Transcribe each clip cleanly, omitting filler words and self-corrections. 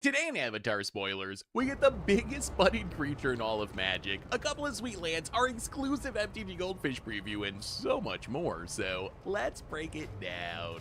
Today in Avatar Spoilers, we get the biggest budded creature in all of Magic, a couple of sweet lands, our exclusive MTG Goldfish preview, and so much more, so let's break it down.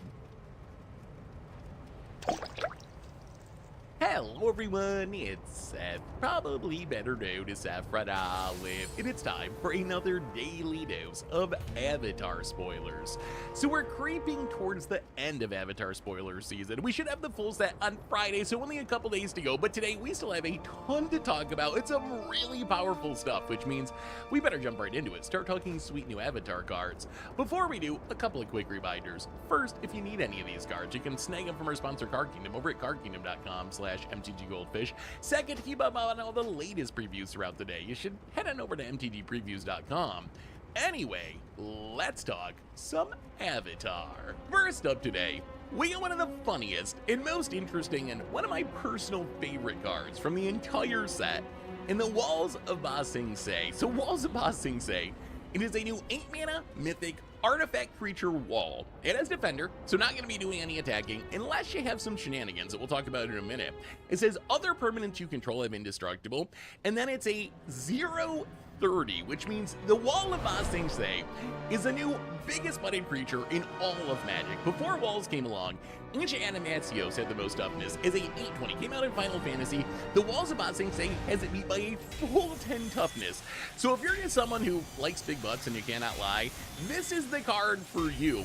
Hello everyone, it's Seth, probably better known as Saffron Olive, and it's time for another daily dose of Avatar Spoilers. So we're creeping towards the end of Avatar Spoiler season. We should have the full set on Friday, so only a couple days to go, but today we still have a ton to talk about. It's some really powerful stuff, which means we better jump right into it, start talking sweet new Avatar cards. Before we do, a couple of quick reminders. First, if you need any of these cards, you can snag them from our sponsor Card Kingdom over at cardkingdom.com/MTG Goldfish. Second, to keep up on all the latest previews throughout the day, you should head on over to mtgpreviews.com. Anyway, let's talk some Avatar. First up today, we got one of the funniest and most interesting and one of my personal favorite cards from the entire set in the Walls of Ba Sing Se. So Walls of Ba Sing Se, it is a new 8-mana mythic artifact creature wall. It has defender, so not going to be doing any attacking unless you have some shenanigans that we'll talk about in a minute. It says other permanents you control have indestructible, and then it's a 0/30, which means the Wall of Ba Sing Se is the new biggest budded creature in all of Magic. Before Walls came along, Ancient Animatios had the most toughness as a 8/20. Came out in Final Fantasy. The Walls of Ba Sing Se has it beat by a full 10 toughness. So if you're just someone who likes big butts and you cannot lie, this is the card for you.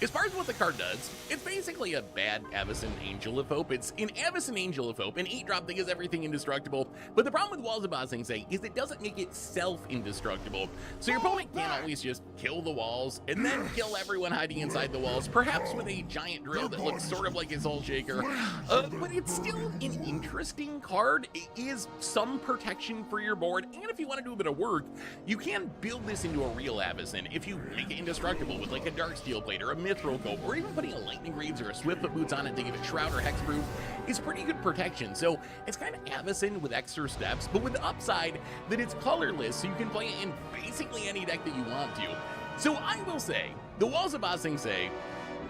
As far as what the card does, it's basically a bad Avacyn Angel of Hope. It's an Avacyn Angel of Hope, an 8-drop that gives everything indestructible. But the problem with Walls of Ba Sing Se is it doesn't make itself indestructible. So your opponent can't always just kill the walls and then kill everyone hiding inside the walls, perhaps with a giant drill that looks sort of like a Soul Shaker. But it's still an interesting card. It is some protection for your board, and if you want to do a bit of work, you can build this into a real Avacyn if you make it indestructible with like a Darksteel Plate or a Mithril Coat, or even putting a Lightning Greaves or a Swiftfoot Boots on it to give it Shroud or Hexproof is pretty good protection. So it's kind of Avacyn with extra steps, but with the upside that it's colorless, so you can play it in basically any deck that you want to. So I will say, the Walls of Ba Sing Se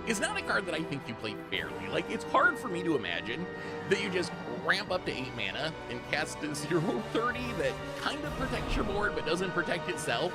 is not a card that I think you play fairly. Like, it's hard for me to imagine that you just ramp up to 8 mana and cast a 0/30 that kind of protects your board but doesn't protect itself.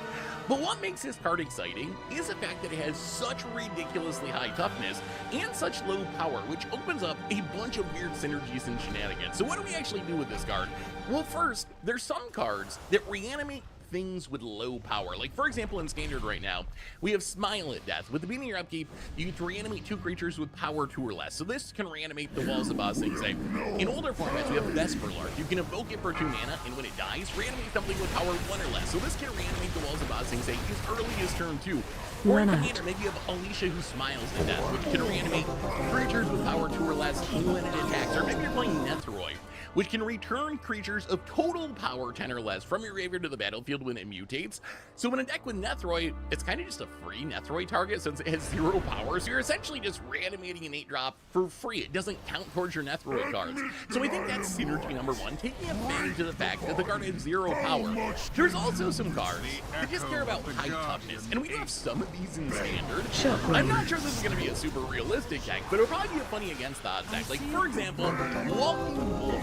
But what makes this card exciting is the fact that it has such ridiculously high toughness and such low power, which opens up a bunch of weird synergies and shenanigans. So what do we actually do with this card? Well, first, there's some cards that reanimate things with low power. Like, for example, in Standard right now, we have Smile at Death. With the beginning of your upkeep, you get to reanimate 2 creatures with power 2 or less. So this can reanimate the Walls of Ba Sing Se. In older formats, we have Vesperlark. You can evoke it for 2 mana, and when it dies, reanimate something with power 1 or less. So this can reanimate the Walls of Ba Sing Se as early as turn 2. Or in Commander, maybe you have Alicia who Smiles at Death, which can reanimate creatures with power 2 or less when it attacks. Or maybe you're playing Nethroi, which can return creatures of total power 10 or less from your graveyard to the battlefield when it mutates. So in a deck with Nethroi, it's kind of just a free Nethroi target since it has 0 power, so you're essentially just reanimating an 8-drop for free. It doesn't count towards your Nethroi cards. So I think that's synergy number 1, taking advantage of the fact that the card has 0 power. There's also some cards that just care about high toughness, and we do have some of these in Standard. I'm not sure this is going to be a super realistic deck, but it'll probably be a funny against odds deck. Like, for example, Walking Wolf.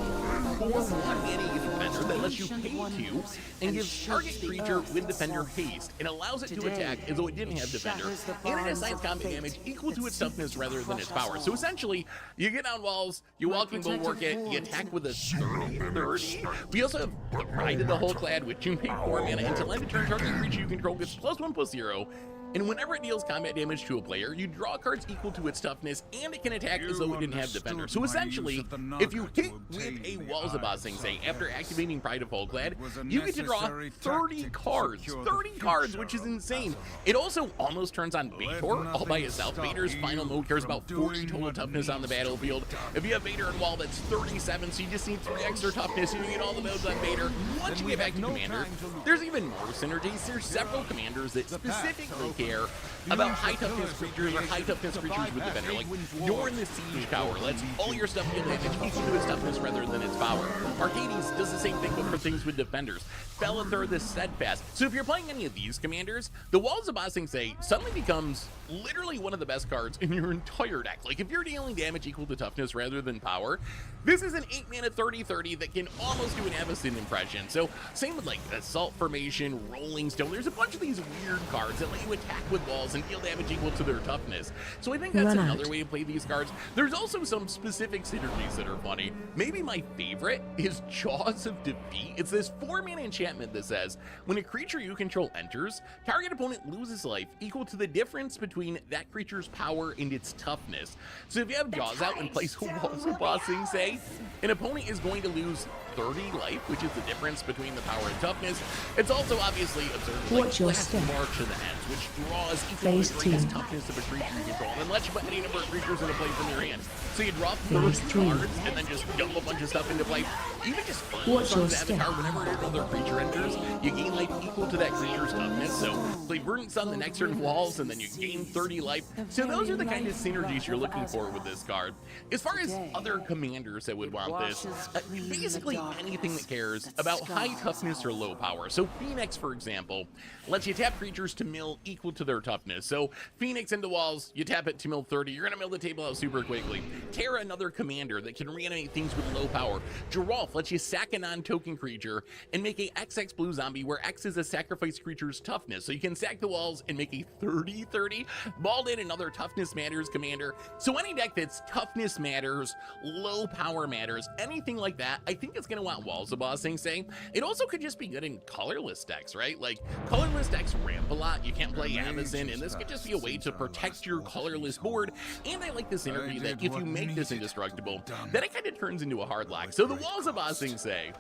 For 1 mana defender that lets you pay 2 and gives target creature with defender haste and allows it to attack as though it didn't have defender, and it assigns combat damage equal to its toughness rather than its power. So essentially, you get on walls, you Walking Bulwark it, you attack with a 30. We also have the Pride of the Whole-Clad, which you pay 4 mana, and to end a turn, target creature you control gets +1/+0. And whenever it deals combat damage to a player, you draw cards equal to its toughness, and it can attack as though it didn't have defender. So essentially, if you hit with a Walls of Ba Sing Se after activating Pride of Whole-Clad, you get to draw 30 cards. 30 cards, which is insane. It also almost turns on Baitor all by itself. Baitor's final mode cares about 40 total toughness on the battlefield. If you have Baitor and Wall, that's 37, so you just need 3 extra toughness, and you get all the modes on Baitor. Once you get back to Commander, there's even more synergies. There's several commanders that specifically care about high toughness creatures or high toughness creatures with defender. Like, you're in the siege tower. Let's all your stuff deal damage equal to its toughness rather than its power. Arcades does the same thing, but for things with defenders. Bellathor the steadfast. So if you're playing any of these commanders, the Walls of Ba Sing Se suddenly becomes literally one of the best cards in your entire deck. Like, if you're dealing damage equal to toughness rather than power, this is an 8-mana 30/30 that can almost do an Avacyn impression. So same with like Assault Formation, Rolling Stone. There's a bunch of these weird cards that let you attack with walls and deal damage equal to their toughness. So I think that's another way to play these cards. There's also some specific synergies that are funny. Maybe my favorite is Jaws of Defeat. It's this 4-mana enchantment that says, when a creature you control enters, target opponent loses life equal to the difference between that creature's power and its toughness. So if you have Jaws out and place Walls of Ba Sing Se, an opponent is going to lose 30 life, which is the difference between the power and toughness. It's also obviously observed like last March of the Ends, which draws equal to the greatest toughness of a creature you control, and lets you put any number of creatures into play from your hand. So you drop 30 cards and then just dump a bunch of stuff into play. Even just Sun's Avatar, whenever another creature enters, you gain life equal to that creature's toughness. So play Verdant Sun the next turn walls, and then you gain 30 life. So those are the kind of synergies you're looking for with this card. As far as other commanders that would want this, basically anything that cares about high toughness or low power. So Phoenix, for example, lets you tap creatures to mill equal to their toughness. So Phoenix into walls, you tap it to mill 30, you're gonna mill the table out super quickly. Terra, another commander that can reanimate things with low power. Geralf lets you sack a non-token creature and make a XX blue zombie where X is a sacrifice creature's toughness. So you can sack the walls and make a 30/30. Baldin, another toughness matters commander. So any deck that's toughness matters, low power matters, anything like that, I think it's gonna want Walls of Ba Sing Se. It also could just be good in colorless decks, right? Like, colorless decks ramp a lot. You can't play Avacyn, and this could just be a way to protect your colorless board. And I like the synergy that if you make this indestructible, then it kind of turns into a hard lock. So the Walls of Ba Sing Se,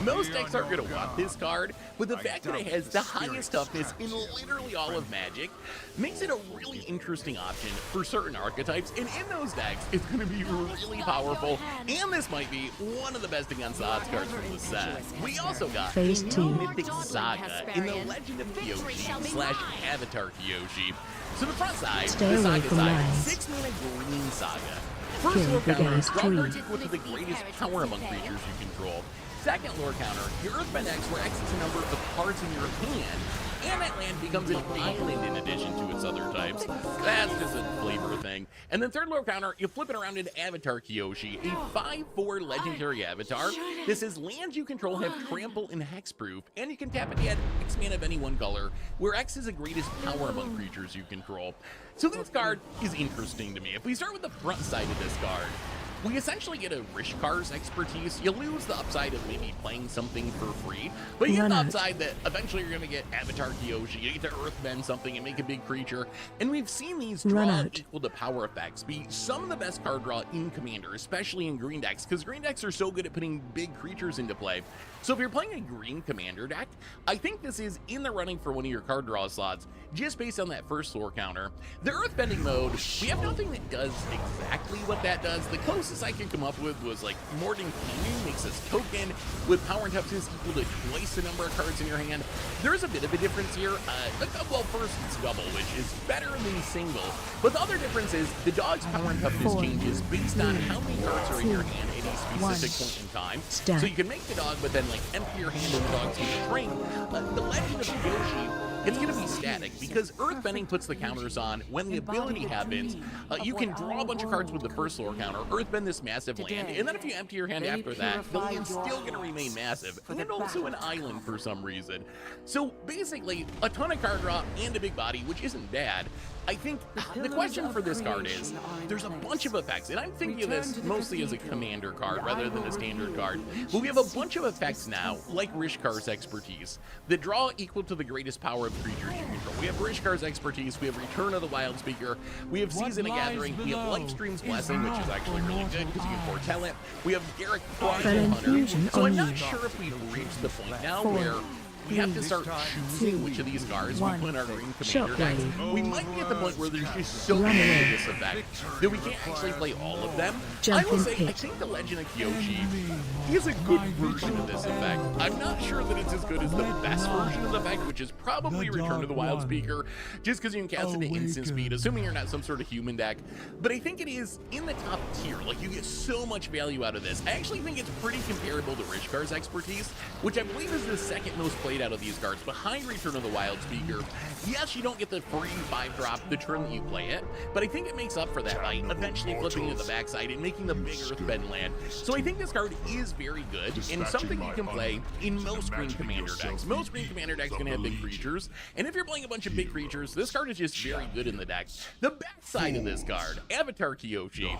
most decks aren't going to want this card, but the fact that it has the highest toughness in literally all of Magic makes it a really interesting option for certain archetypes, and in those decks, it's going to be really powerful, and this might be one of the best against odds cards from the set. We also got Phase 2 Mythic Saga in the Legend of Kyoshi / Avatar Kyoshi. So the front side, the Saga side, 6-mana green Saga. First lore counter, draw cards equal to the greatest power among creatures you control. Second lore counter, your Earthbend X, where X is the number of cards in your hand, and that land becomes an island in addition to its other types. That's just a flavor thing. And then third lore counter, you flip it around into Avatar Kyoshi, a 5/4 legendary avatar. This is lands you control have trample and hexproof, and you can tap it to add X mana of any one color, where X is the greatest power among creatures you control. So this card is interesting to me. If we start with the front side of this card, we essentially get a Rishkar's expertise. You lose the upside of maybe playing something for free, but you get the upside that eventually you're going to get Avatar Kyoshi, you get to Earthbend something and make a big creature. And we've seen these draw equal to power effects be some of the best card draw in Commander, especially in green decks, because green decks are so good at putting big creatures into play. So if you're playing a green Commander deck, I think this is in the running for one of your card draw slots, just based on that first lore counter. The Earthbending mode, we have nothing that does exactly what that does. The closest I could come up with was like Morden Canyon makes this token with power and toughness equal to twice the number of cards in your hand. There's a bit of a difference here. Well, first it's double, which is better than single. But the other difference is the dog's power and toughness changes based on how many cards are in your hand at a specific point in time. So you can make the dog, but then like empty your hand and the dog's going to shrink. The Legend of Kyoshi, it's going to be static because Earthbending puts the counters on when the ability happens. You can draw a bunch of cards with the first lore counter, Earthbend this massive land, and then if you empty your hand after that, the land's still going to remain massive, and also an island for some reason. So basically, a ton of card draw and a big body, which isn't bad. I think the question for this card is, there's a bunch of effects, and I'm thinking of this mostly as a commander card rather than a standard card, but we have a bunch of effects now, like Rishkar's expertise, that draw equal to the greatest power of creatures you control. We have Rishkar's expertise, we have Return of the Wild Speaker, we have Season of Gathering, we have Lightstream's Blessing, which is actually really good because you can foretell it, we have Garruk Primal Hunter, so I'm not sure if we've reached the point now where we have to start choosing which of these guards we put in our green commander decks. We might be at the point where there's just so many of this effect that we can't actually play all of them. I will say, I think the Legend of Kyoshi is a good version of this effect. I'm not sure that it's as good as the best version of the effect, which is probably Return to the Wild Speaker, just because you can cast it to instant speed, assuming you're not some sort of human deck. But I think it is in the top tier. Like, you get so much value out of this. I actually think it's pretty comparable to Rishkar's expertise, which I believe is the second most played out of these cards, behind Return of the Wild Speaker. Yes, you don't get the free 5-drop the turn that you play it, but I think it makes up for that by eventually flipping to the backside and making the big Earthbend land. So I think this card is very good, and something you can play in most green commander decks. Most green commander decks are going to have big creatures, and if you're playing a bunch of big creatures, this card is just very good in the deck. The backside of this card, Avatar Kyoshi,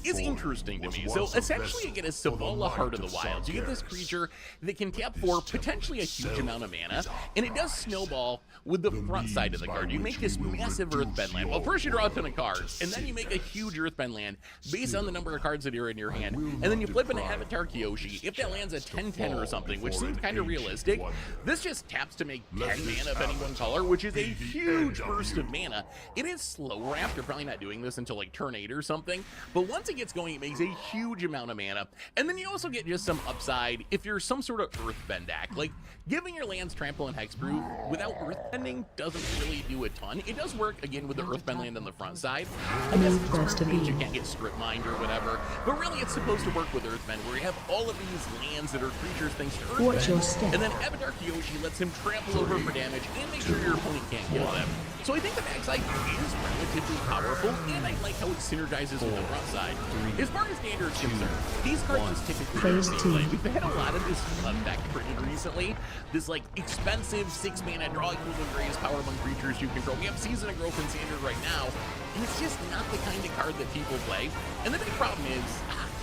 is interesting to me. So essentially you get a Zavala Heart of the Wilds. You get this creature that can tap for potentially a huge amount of mana, and it does snowball with the front side of the card. You make this massive Earthbend land. Well, first you draw a ton of cards, and then you make a huge Earthbend land based on the number of cards that are in your hand, and then you flip into Avatar Kyoshi. If that lands a 10-10 or something, which seems kind of realistic, this just taps to make 10 mana of any one color, which is a huge burst of mana. It is slow ramp. You're probably not doing this until like turn 8 or something, but once it gets going, it makes a huge amount of mana. And then you also get just some upside if you're some sort of Earthbend deck. Like, giving your lands Trample and Hexproof without Earthbending doesn't really do a ton. It does work, again, with the Earthbend land on the front side. I guess it means you can't get Strip Mined or whatever, but really it's supposed to work with Earthbend, where you have all of these lands that are creatures thanks to Earthbend, and then Avatar Kyoshi lets him trample over for damage and make sure your opponent can't kill them. So I think the backside is relatively powerful, and I like how it synergizes with the front side. As far as standard is concerned, these cards just typically play. We've had a lot of this effect printed recently. This like expensive 6-mana draw equal to greatest power among creatures you control. We have Season of Growth in standard right now, and it's just not the kind of card that people play. And the big problem is,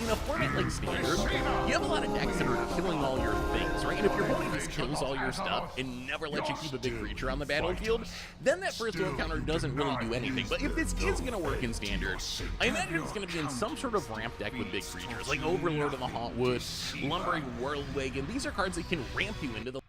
in a format like Standard, you have a lot of decks that are killing all your things, right? And if your opponent just kills all your stuff and never lets you keep a big creature on the battlefield, then that first duel counter doesn't really do anything. But if this is going to work in Standard, I imagine it's going to be in some sort of ramp deck with big creatures, like Overlord of the Hauntwood, Lumbering Whirlwagon. These are cards that can ramp you into the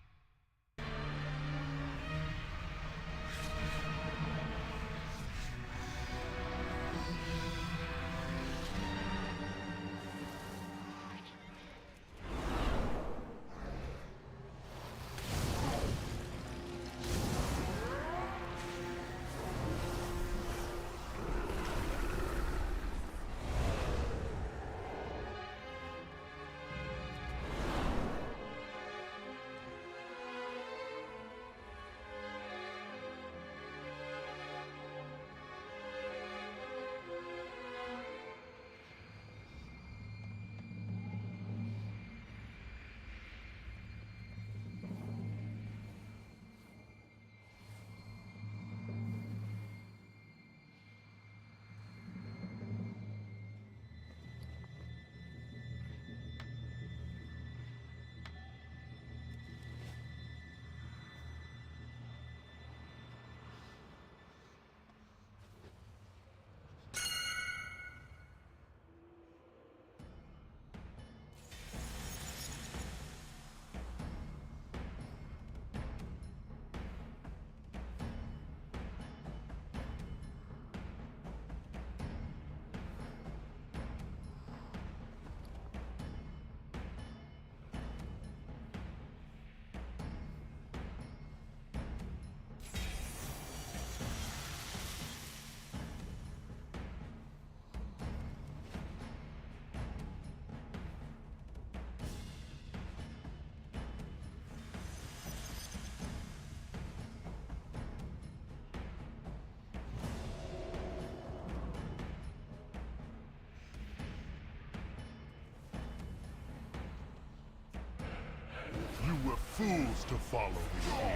You were fools to follow me.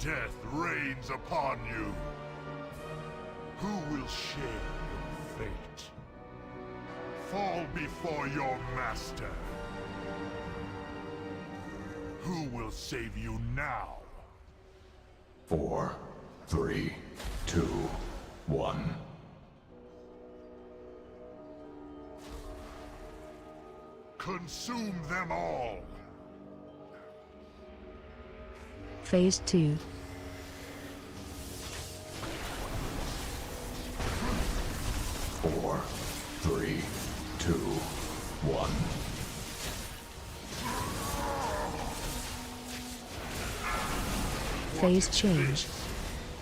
Death reigns upon you. Who will share your fate? Fall before your master. Who will save you now? 4, 3, 2, 1. Consume them all! Phase 2. Four, three, two, one. Phase change.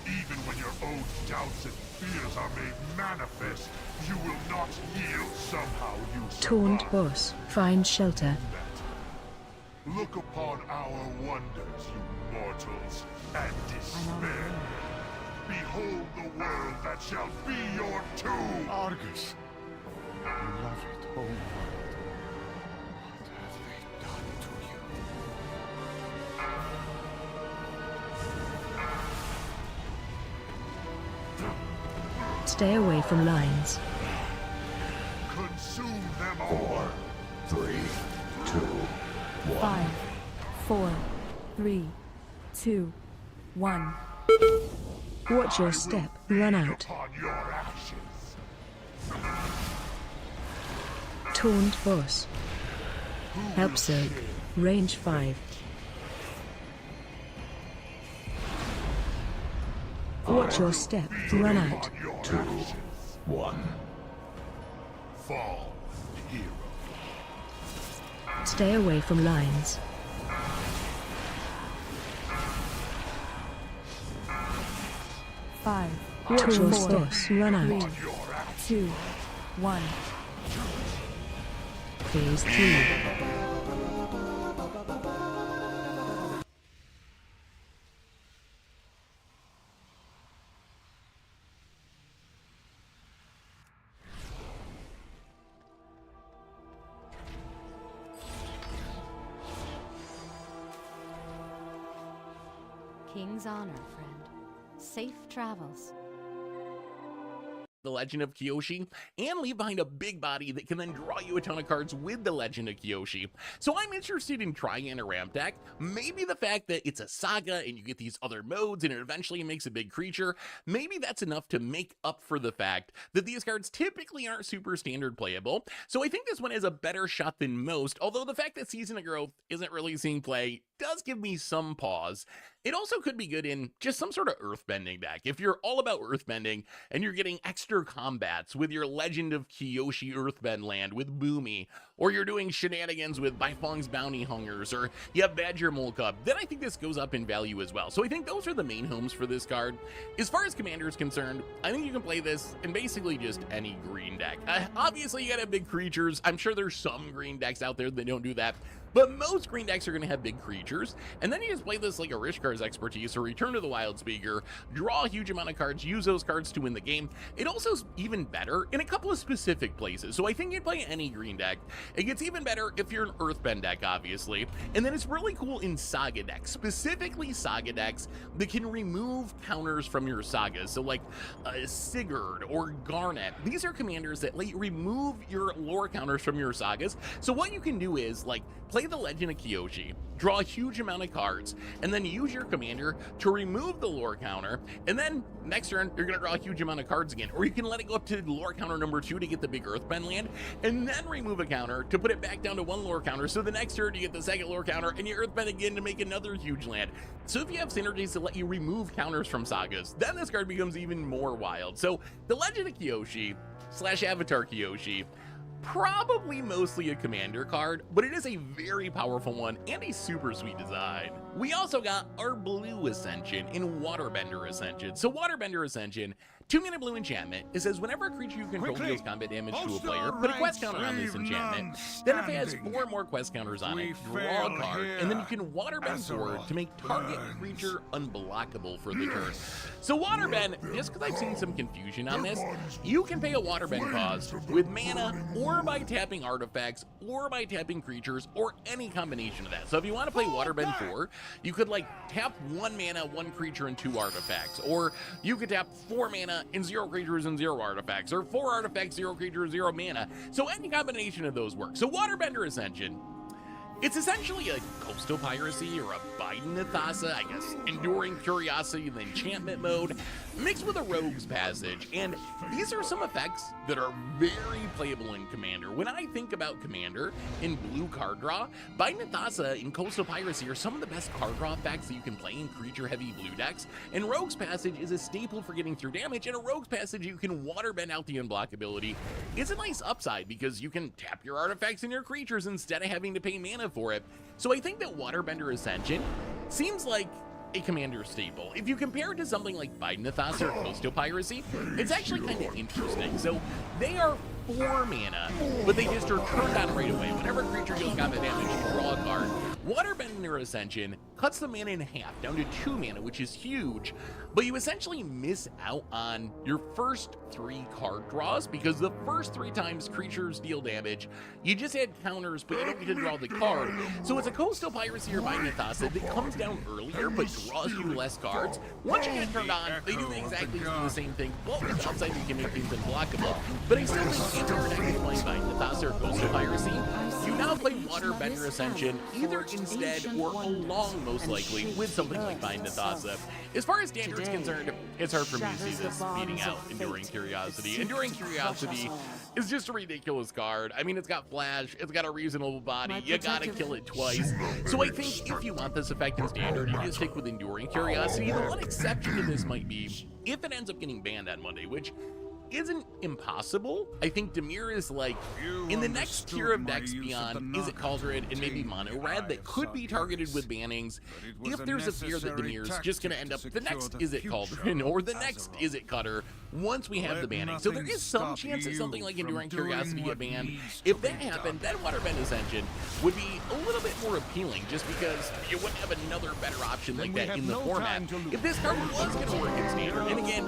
Even when your own doubts and fears are made manifest, you will not yield. Somehow you Taunt survive. boss. Find shelter. Look upon our wonders, you mortals, and despair. Behold the world that shall be your tomb! Argus, beloved home world, what have they done to you? Stay away from lines. Consume them all! 4, 3, 2, 1. 5, 4, 3, 2, 1. Watch your step. Run out. Upon your ashes. Taunt boss. Who Help will Zerg. share Range 5. Watch your step. Run out. upon your 2, ashes? 1. Fall, hero. Stay away from lines. Five, Watch your 4, steps. Run out. 'Your ashes. 2, 1. Phase 3. King's honor, friend. Safe travels. The Legend of Kyoshi, and leave behind a big body that can then draw you a ton of cards with the Legend of Kyoshi. So I'm interested in trying in a ramp deck. Maybe the fact that it's a saga and you get these other modes and it eventually makes a big creature, maybe that's enough to make up for the fact that these cards typically aren't super standard playable. So I think this one has a better shot than most, although the fact that Season of Growth isn't really seeing play does give me some pause. It also could be good in just some sort of earthbending deck. If you're all about earthbending and you're getting extra combats with your Legend of Kyoshi Earthbend land with Boomy, or you're doing shenanigans with Baifeng's Bounty Hungers, or you have Badger Mole Cub, then I think this goes up in value as well. So I think those are the main homes for this card. As far as Commander is concerned, I think you can play this in basically just any green deck. Obviously, you gotta have big creatures. I'm sure there's some green decks out there that don't do that. But most green decks are going to have big creatures, and then you just play this like a Rishkar's Expertise or Return to the Wild Speaker, draw a huge amount of cards, use those cards to win the game. It also is even better in a couple of specific places, so I think you'd play any green deck. It gets even better if you're an Earthbend deck, obviously, and then it's really cool in Saga decks, specifically Saga decks that can remove counters from your sagas, so like Sigurd or Garnet. These are commanders that let you remove your lore counters from your sagas, so what you can do is like play the Legend of Kyoshi, draw a huge amount of cards, and then use your commander to remove the lore counter, and then next turn you're going to draw a huge amount of cards again, or you can let it go up to lore counter number 2 to get the big Earthbend land, and then remove a counter to put it back down to 1 lore counter, so the next turn you get the second lore counter and you Earthbend again to make another huge land. So if you have synergies to let you remove counters from sagas, then this card becomes even more wild. So the Legend of Kyoshi / Avatar Kyoshi, probably mostly a commander card, but it is a very powerful one and a super sweet design. We also got our blue Ascension in Waterbender Ascension. So Waterbender Ascension 2-mana blue enchantment. It says whenever a creature you control deals combat damage to a player, put a quest counter on this enchantment. Then if it has 4 more quest counters on it, draw a card, and then you can waterbend forward to make target creature unblockable for the turn. So waterbend, just because I've seen some confusion on this, you can pay a waterbend cost with mana or by tapping artifacts or by tapping creatures or any combination of that. So if you want to play waterbend 4, you could like tap 1 mana, 1 creature, and 2 artifacts, or you could tap 4 mana and 0 creatures and 0 artifacts, or 4 artifacts, 0 creatures, 0 mana. So any combination of those works. So Waterbender Ascension, it's essentially a Coastal Piracy or a Biden Nithasa, I guess, Enduring Curiosity in the enchantment mode, mixed with a Rogue's Passage, and these are some effects that are very playable in Commander. When I think about Commander in blue card draw, Biden Nithasa and Coastal Piracy are some of the best card draw effects that you can play in creature-heavy blue decks, and Rogue's Passage is a staple for getting through damage, and a Rogue's Passage you can waterbend out the unblockability. It's a nice upside because you can tap your artifacts and your creatures instead of having to pay mana for it. So I think that Waterbender Ascension seems like a Commander staple. If you compare it to something like Biden Nithasa or Coastal Piracy, it's actually kind of interesting. So they are 4 mana, but they just are turned on right away. Whenever a creature deals combat damage, you draw a card. Waterbender Ascension cuts the mana in half, down to 2 mana, which is huge, but you essentially miss out on your first 3 card draws, because the first 3 times creatures deal damage, you just add counters, but you don't get to draw the card. So it's a Coastal Piracy or Biden Nithasa that comes down earlier, but draws you less cards. Once you get turned on, they do exactly the same thing, but with the upside you can make things unblockable. But I still think if you're actually playing Biden Nithasa or Coastal Piracy, you now play Waterbender Ascension either instead or along, most likely, with something like Biden Nithasa. As far as Standard's concerned, it's hard for me to see this beating out Enduring Curiosity. Enduring Curiosity is just a ridiculous card. I mean, it's got flash, it's got a reasonable body, you gotta kill it twice. So I think if you want this effect in Standard, you just stick with Enduring Curiosity. The one exception to this might be if it ends up getting banned on Monday, which isn't impossible. I think Dimir is like in the next tier of decks beyond Izzet Kaldred and maybe Mono Red that could be targeted with bannings. If there's a fear that Dimir's just going to end up the next Izzet Kaldred or the next Izzet Cutter once we have the banning. So there is some chance that something like Enduring Curiosity get banned. If that happened, then Waterbend Ascension would be a little bit more appealing just because you wouldn't have another better option like that in the format. If this card was going to work in Standard, and again,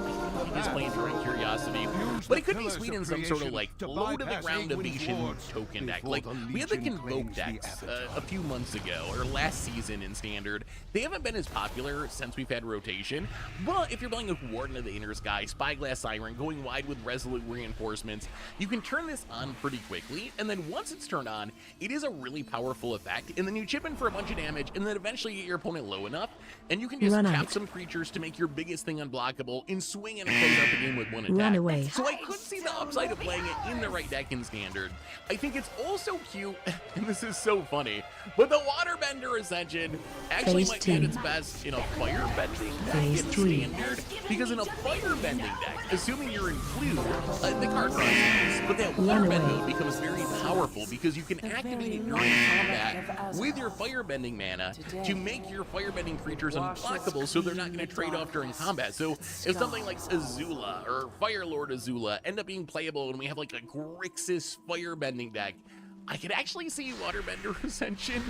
he's playing Enduring Curiosity, but it could be sweet in some sort of like low to the ground evasion token deck. Like we had the Convoke decks a few months ago or last season in Standard. They haven't been as popular since we've had rotation, but if you're playing with Warden of the Inner Sky, Spyglass Siren, going wide with Resolute Reinforcements, you can turn this on pretty quickly, and then once it's turned on, it is a really powerful effect, and then you chip in for a bunch of damage, and then eventually get your opponent low enough, and you can just tap some creatures to make your biggest thing unblockable and swing and close out the game with 1 attack. Run away. So I could see the upside of playing it in the right deck in Standard. I think it's also cute, and this is so funny, but the Waterbender Ascension actually might be at its best in a firebending deck in Standard, because in a firebending deck, assuming you're in blue, the card draw is nice, but that waterbend mode becomes very powerful because you can activate it during combat with your firebending mana to make your firebending creatures unblockable so they're not going to trade off during combat. So if something like Azula or Firelord Azula end up being playable and we have like a Grixis firebending deck, I could actually see Waterbender Ascension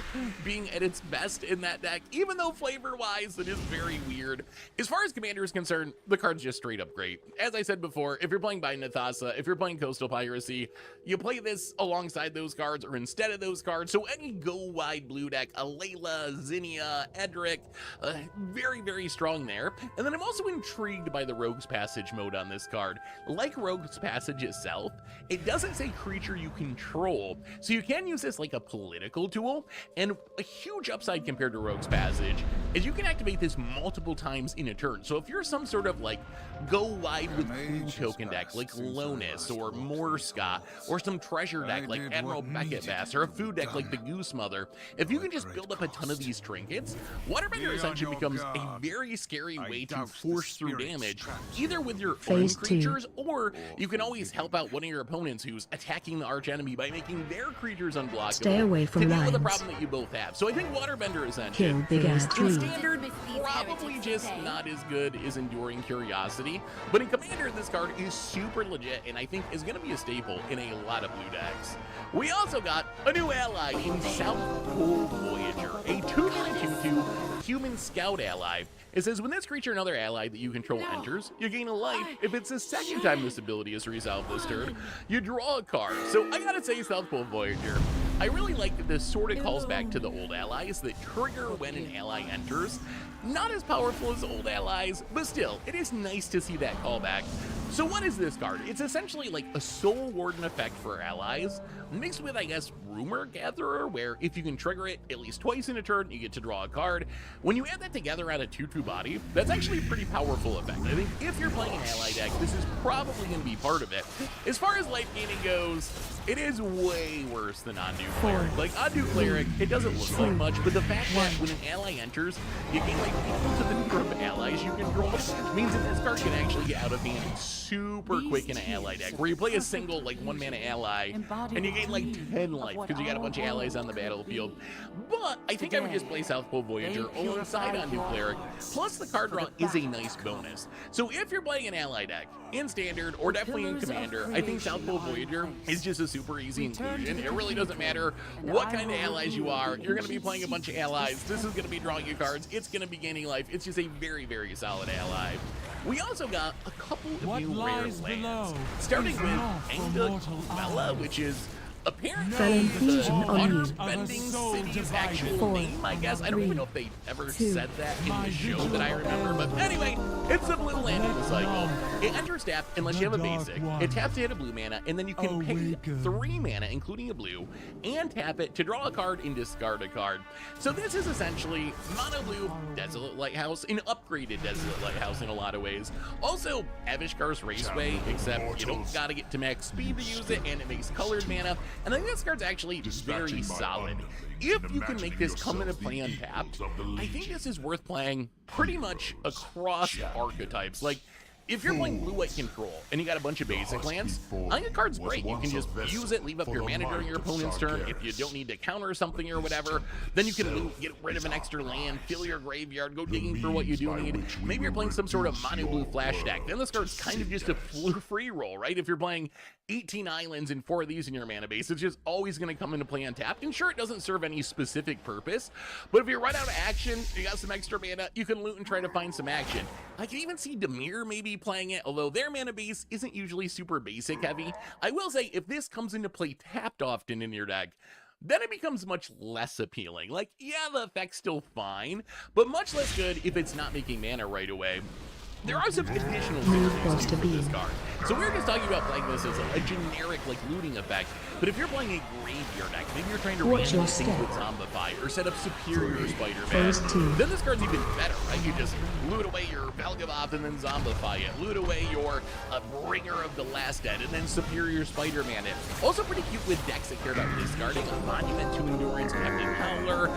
being at its best in that deck, even though flavor-wise it is very weird. As far as Commander is concerned, the card's just straight up great. As I said before, if you're playing Biden Nithasa, if you're playing Coastal Piracy, you play this alongside those cards or instead of those cards. So any go-wide blue deck, a Layla, Zinnia, Edric, very, very strong there. And then I'm also intrigued by the Rogue's Passage mode on this card. Like Rogue's Passage itself, it doesn't say creature you control, so you can use this like a political tool, and a huge upside compared to Rogue's Passage is you can activate this multiple times in a turn. So if you're some sort of like go wide with blue token deck like Lonis or Morska, or some treasure deck like Admiral Beckett Bass, or a food deck like the Goose Mother, if you can just build up a ton of these trinkets, Waterbender Ascension becomes a very scary way to force through damage, either with your own creatures, or you can always help out one of your opponents who's attacking the archenemy by making their creatures unblockable. Stay away from to deal lines. with the problem that you both have. So I think Waterbender Ascension, Kill big ass trees. Standard, probably just not as good as Enduring Curiosity, but in Commander, this card is super legit and I think is going to be a staple in a lot of blue decks. We also got a new ally in South Pole Voyager, a 2-mana 2/2 human scout ally. It says when this creature or another ally that you control enters, you gain a life. If it's the second time this ability is resolved this turn, you draw a card. So I gotta say, South Pole Voyager, I really like that this sort of calls back to the old allies that trigger when an ally enters. Not as powerful as old allies, but still, it is nice to see that callback. So what is this card? It's essentially like a Soul Warden effect for allies, mixed with, I guess, Rumor Gatherer, where if you can trigger it at least twice in a turn, you get to draw a card. When you add that together on a 2/2 body, that's actually a pretty powerful effect. I think if you're playing an ally deck, this is probably going to be part of it. As far as life gaining goes, it is way worse than Ondu Cleric. Like, Ondu Cleric, it doesn't look like much, but the fact that when an ally enters, you gain like equal to the number of allies you control, means that this card can actually get out of hand super quick in an ally deck, where you play a single like 1-mana ally, and you gain like 10 life because you got a bunch of allies on the battlefield. But I think I would just play South Pole Voyager alongside Ondu Cleric, plus the card draw is a nice bonus. So if you're playing an ally deck, in Standard, or definitely in Commander, I think South Pole Voyager is just a super easy inclusion. It really doesn't matter what kind of allies you are. You're going to be playing a bunch of allies. This is going to be drawing you cards. It's going to be gaining life. It's just a very, very solid ally. We also got a couple of new rare lands, starting with Angda Vela, which is apparently Felon Fusion on you. Bending City's actual name, I guess. I don't even know if they ever said that in the show that I remember, but anyway, it's a blue land in the cycle. It enters tap unless you have a basic. It taps to hit a blue mana, and then you can pay 3 mana, including a blue, and tap it to draw a card and discard a card. So this is essentially mono blue Desolate Lighthouse, an upgraded Desolate Lighthouse in a lot of ways. Also, Avishkar's Raceway, except you don't gotta get to max speed to use it, and it makes colored mana. And I think this card's actually very solid. If you can make this come into play untapped, I think this is worth playing pretty much across archetypes. Like, if you're playing blue-white control and you got a bunch of basic lands, I think the card's great. You can just use it, leave up your mana during your opponent's turn. If you don't need to counter something or whatever, then you can loot, get rid of an extra land, fill your graveyard, go digging for what you do need. Maybe you're playing some sort of mono blue flash deck. Then this card's kind of just a free roll, right? If you're playing 18 islands and 4 of these in your mana base, it's just always going to come into play untapped. And sure, it doesn't serve any specific purpose, but if you run out of action, you got some extra mana, you can loot and try to find some action. I can even see Dimir maybe playing it, although their mana base isn't usually super basic heavy. I will say, if this comes into play tapped often in your deck, then it becomes much less appealing. Like, yeah, the effect's still fine, but much less good if it's not making mana right away. There are some additional synergies to this card. So we're just talking about playing this as a generic, like, looting effect. But if you're playing a graveyard deck, maybe you're trying to randomly sync with Zombify or set up Superior Spider-Man, then this card's even better, right? You just loot away your Velgavoth and then Zombify it. Loot away your Bringer of the Last Dead and then Superior Spider-Man it. Also pretty cute with decks that care about discarding. A Monument to Endurance, Captain Howler,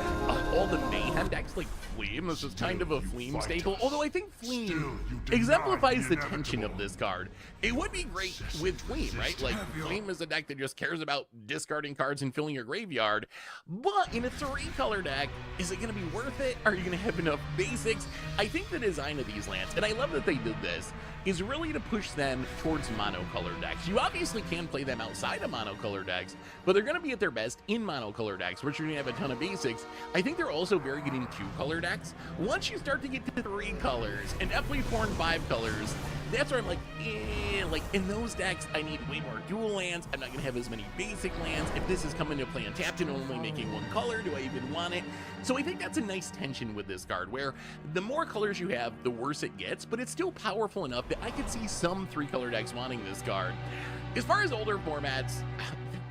all the Mayhem decks like Fleam. This is kind of a Fleam staple, although I think Fleam exemplifies the tension of this card. It would be great with Fleam, right? Like, Fleam is a deck that just cares about discarding cards and filling your graveyard, but in a 3-color deck, is it going to be worth it? Are you going to have enough basics? I think the design of these lands, and I love that they did this, is really to push them towards monocolor decks. You obviously can play them outside of monocolor decks, but they're going to be at their best in monocolor decks, which you're going to have a ton of basics. I think they're also very good in 2-color decks. Once you start to get to 3 colors, and definitely 4 and 5 colors, that's where I'm like, like, in those decks, I need way more dual lands. I'm not going to have as many basic lands. If this is coming to play untapped and only making 1 color, do I even want it? So I think that's a nice tension with this card, where the more colors you have, the worse it gets, but it's still powerful enough that I could see some 3-color decks wanting this card. As far as older formats,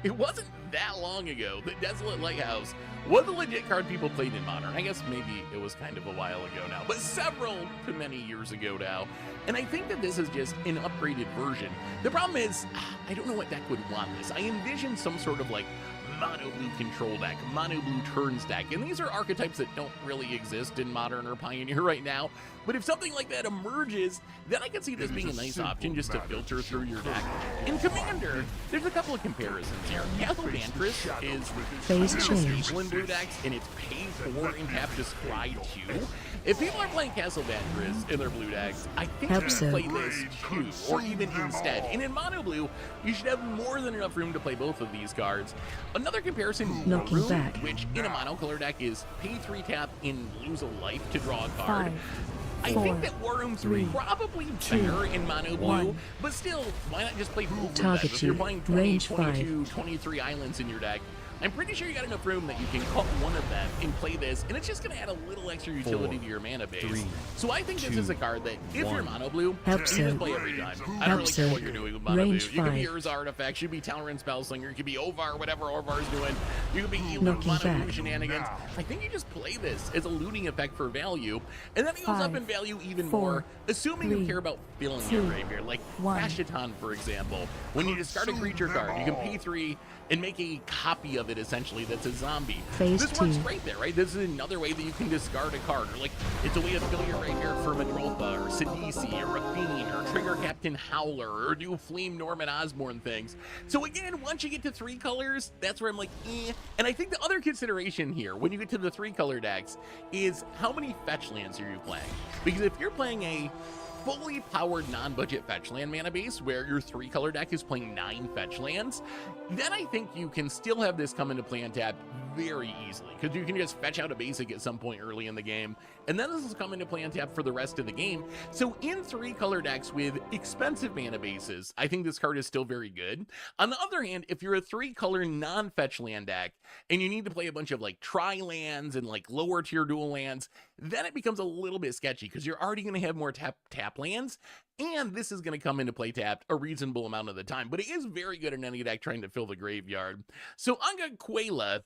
it wasn't that long ago that Desolate Lighthouse was a legit card people played in Modern. I guess maybe it was kind of a while ago now, but several to many years ago now. And I think that this is just an upgraded version. The problem is, I don't know what deck would want this. I envision some sort of like mono blue control deck, mono blue turns deck, and these are archetypes that don't really exist in Modern or Pioneer right now. But if something like that emerges, then I can see this being a nice option just to filter through your deck. In Commander, there's a couple of comparisons here. Castle Vantress is Phase change. staple in blue decks, and it's pay 4 and tap to scry 2. If people are playing Castle Vantress in their blue decks, I think you Absol. can play this too, or even instead. And in mono blue, you should have more than enough room to play both of these cards. Another comparison, Knocking Room, back. which in a monocolor deck is pay 3 tap and lose a life to draw a card. 5, I 4, think that War Room's 3, probably 2, better in mono blue, 1. but still, why not just play both of them? Target If you're you. playing 20, Range 22, 23 islands in your deck, I'm pretty sure you got enough room that you can cut one of them and play this, and it's just going to add a little extra utility to your mana base. 3, So I think this is a card that, if you're 1. mono blue, Help you sir. just play every time. I don't really care Help what sir. you're doing with mono blue. Range You could be 5. Urza Artifacts, you could be Talrun Spellslinger, you could be Ovar, whatever Ovar's doing. You could be Knocking mono blue back. shenanigans. I think you just play this as a looting effect for value, and then it goes up 5, in value even 4, more, assuming you 3, care about filling 2, your graveyard. Like 1. Ashiton, for example. When you discard a creature card, you can pay 3 and make a copy of it, essentially, that's a zombie. Phase This works 2. great there, right? This is another way that you can discard a card. Or like, it's a way to fill your graveyard for Madrolpa, or Sidisi, or Rafine, or Trigger Captain Howler, or do Fleam Norman Osborn things. So again, once you get to 3 colors, that's where I'm like, eh. And I think the other consideration here, when you get to the 3-color decks, is how many fetch lands are you playing? Because if you're playing a fully powered non-budget fetch land mana base where your 3-color deck is playing 9 fetch lands, then I think you can still have this come into play on tap very easily, because you can just fetch out a basic at some point early in the game, and then this will come into play on tap for the rest of the game. So in 3-color decks with expensive mana bases, I think this card is still very good. On the other hand, if you're a 3-color non-fetch land deck and you need to play a bunch of like tri-lands and like lower tier dual lands, then it becomes a little bit sketchy, because you're already going to have more tap lands, and this is going to come into play tapped a reasonable amount of the time. But it is very good in any deck trying to fill the graveyard. So Angaquela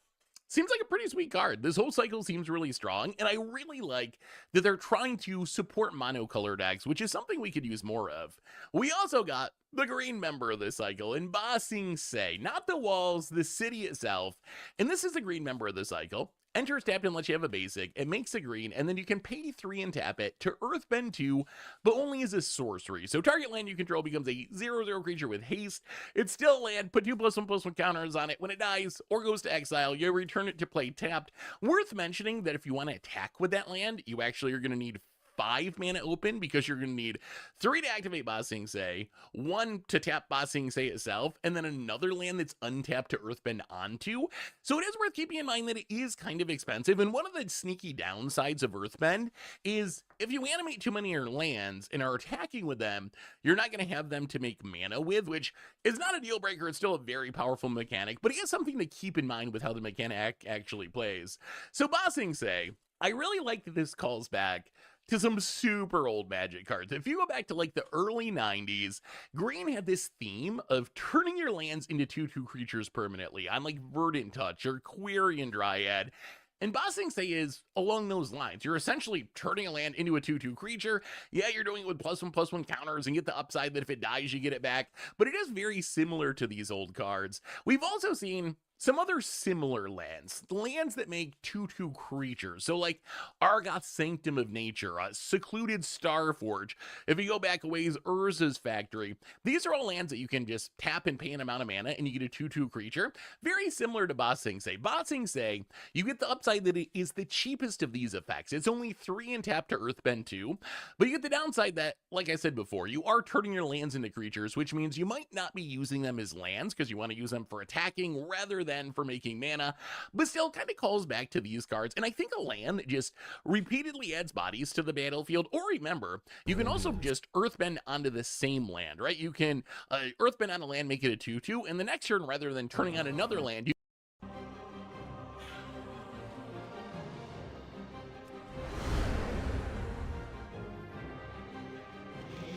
seems like a pretty sweet card. This whole cycle seems really strong, and I really like that they're trying to support monocolor decks, which is something we could use more of. We also got the green member of this cycle in Ba Sing Se, not the walls, the city itself. And this is the green member of the cycle. Enters tapped and lets you have a basic. It makes a green, and then you can pay 3 and tap it to Earthbend 2, but only as a sorcery. So target land you control becomes a 0/0 creature with haste. It's still a land. Put 2+1/+1 counters on it. When it dies or goes to exile, you return it to play tapped. Worth mentioning that if you want to attack with that land, you actually are going to need 5 mana open, because you're going to need 3 to activate Ba Sing Se, 1 to tap Ba Sing Se itself, and then another land that's untapped to Earthbend onto. So it is worth keeping in mind that it is kind of expensive, and one of the sneaky downsides of Earthbend is if you animate too many of your lands and are attacking with them, you're not going to have them to make mana with, which is not a deal breaker. It's still a very powerful mechanic, but it is something to keep in mind with how the mechanic actually plays. So Ba Sing Se, I really like that this calls back to some super old Magic cards. If you go back to like the early 90s, Green had this theme of turning your lands into 2/2 creatures permanently on like Verdant Touch or Quirion Dryad. And Ba Sing Se is along those lines. You're essentially turning a land into a 2/2 creature. Yeah, you're doing it with +1/+1 counters and get the upside that if it dies, you get it back. But it is very similar to these old cards. We've also seen some other similar lands, lands that make 2/2 creatures. So like Argoth's Sanctum of Nature, Secluded Starforge. If you go back a ways, Urza's Factory. These are all lands that you can just tap and pay an amount of mana and you get a 2/2 creature. Very similar to Ba Sing Se. Ba Sing Se, you get the upside that it is the cheapest of these effects. It's only 3 and tap to Earthbend 2. But you get the downside that, like I said before, you are turning your lands into creatures, which means you might not be using them as lands because you want to use them for attacking rather than for making mana, but still kind of calls back to these cards. And I think a land that just repeatedly adds bodies to the battlefield, or remember, you can also just Earthbend onto the same land, right? You can Earthbend on a land, make it a 2/2, and the next turn, rather than turning on another land, you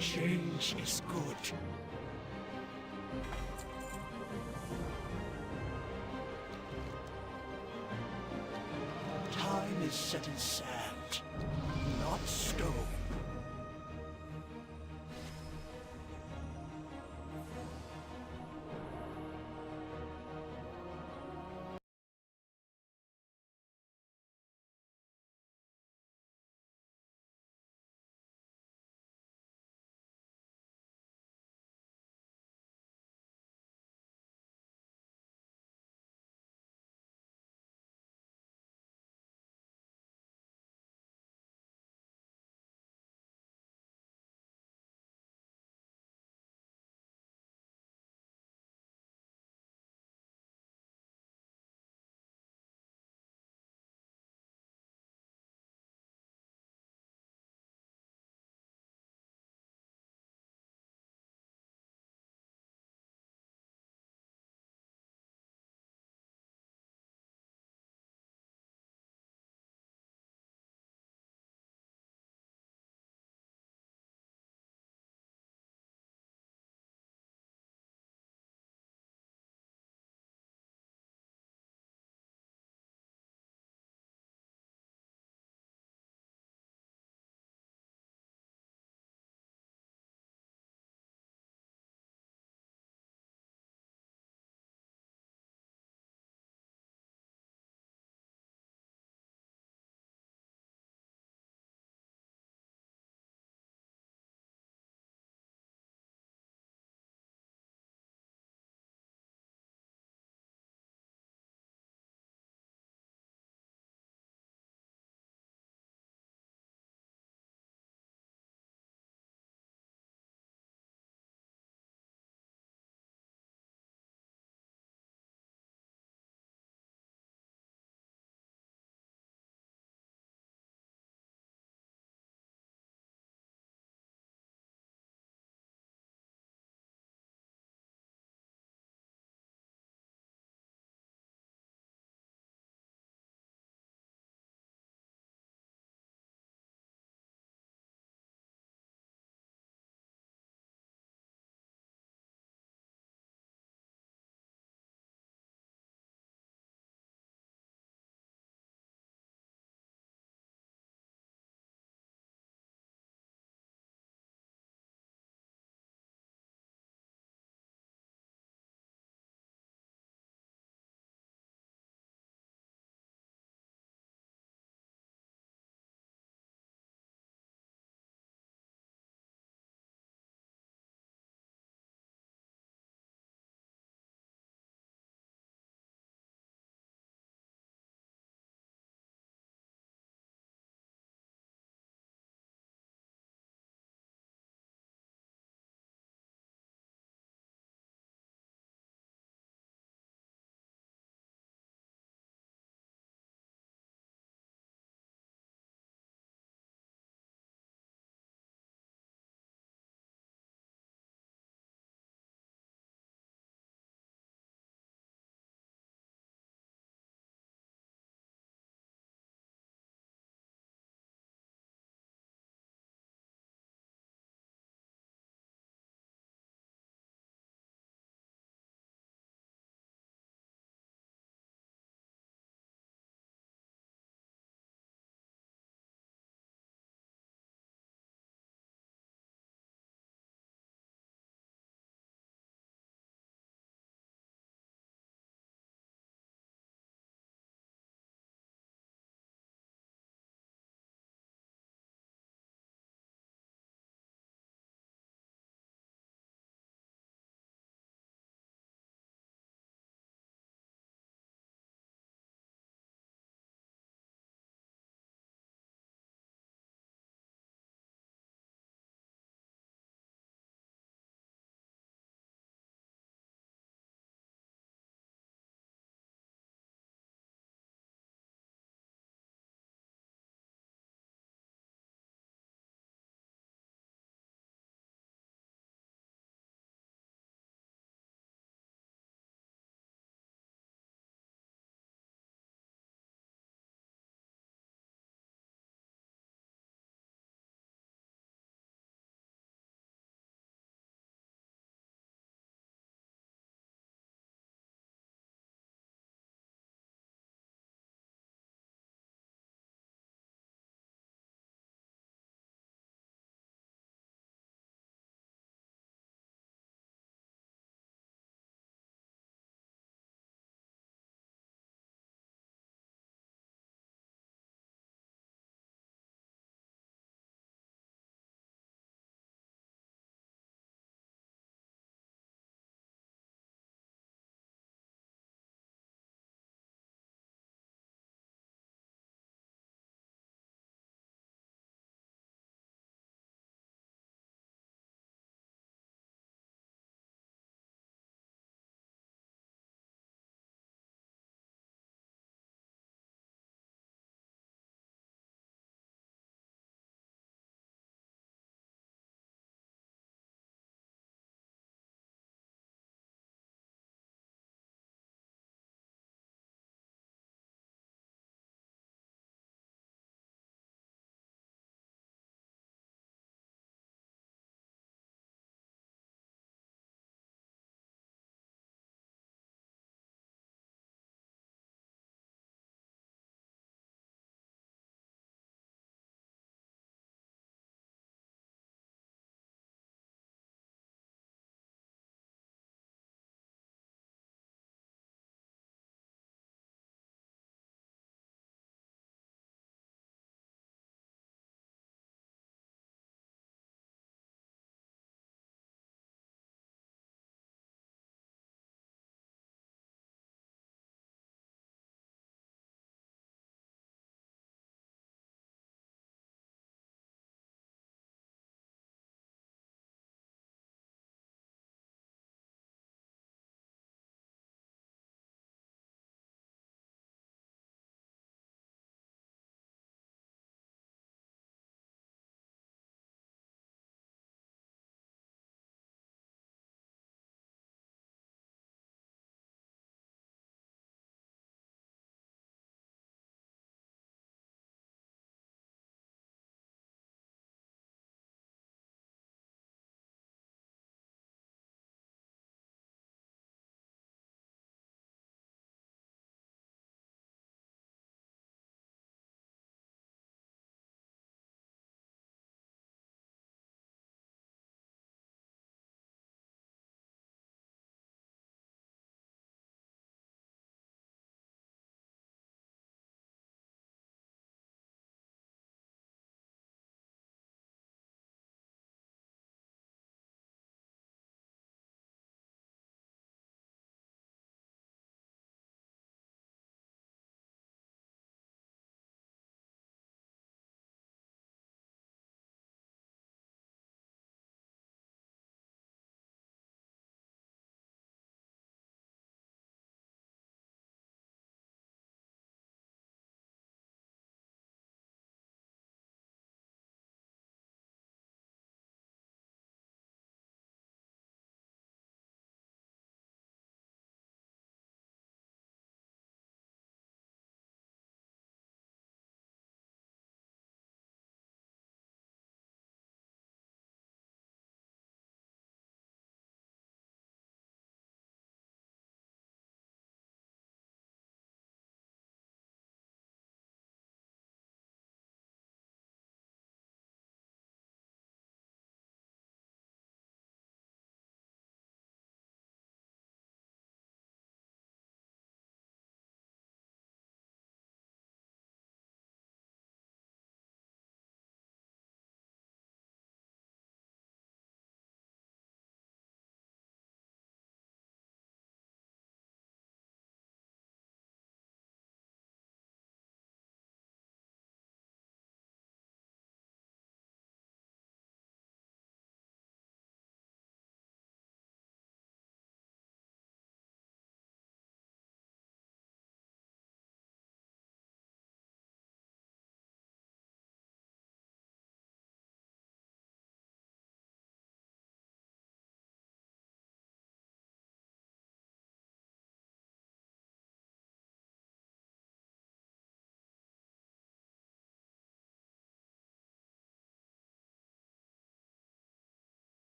Change is good. Time is set in sand, not stone.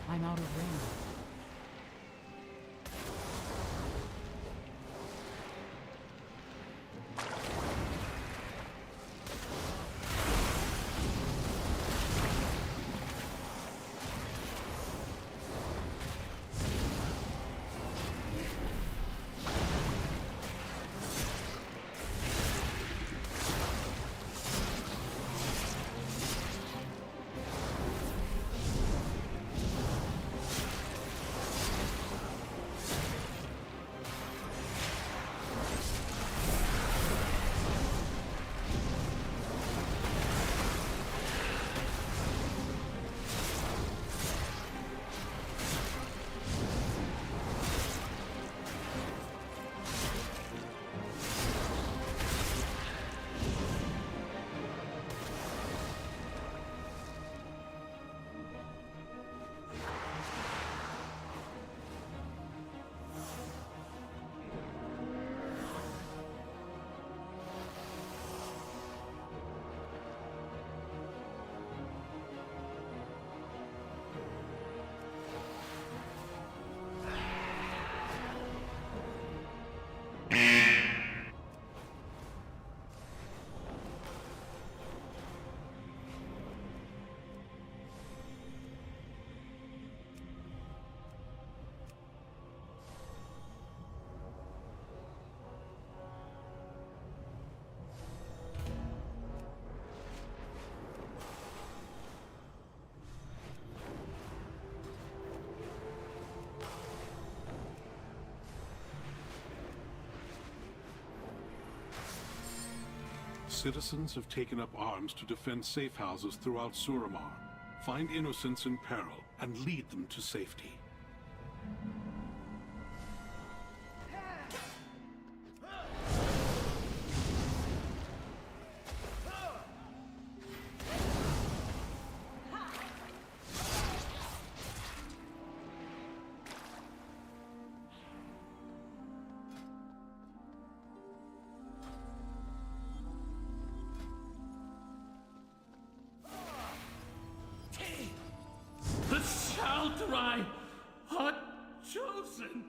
I'm out of range. Citizens have taken up arms to defend safe houses throughout Suramar. Find innocents in peril and lead them to safety. The Shaldrai are chosen!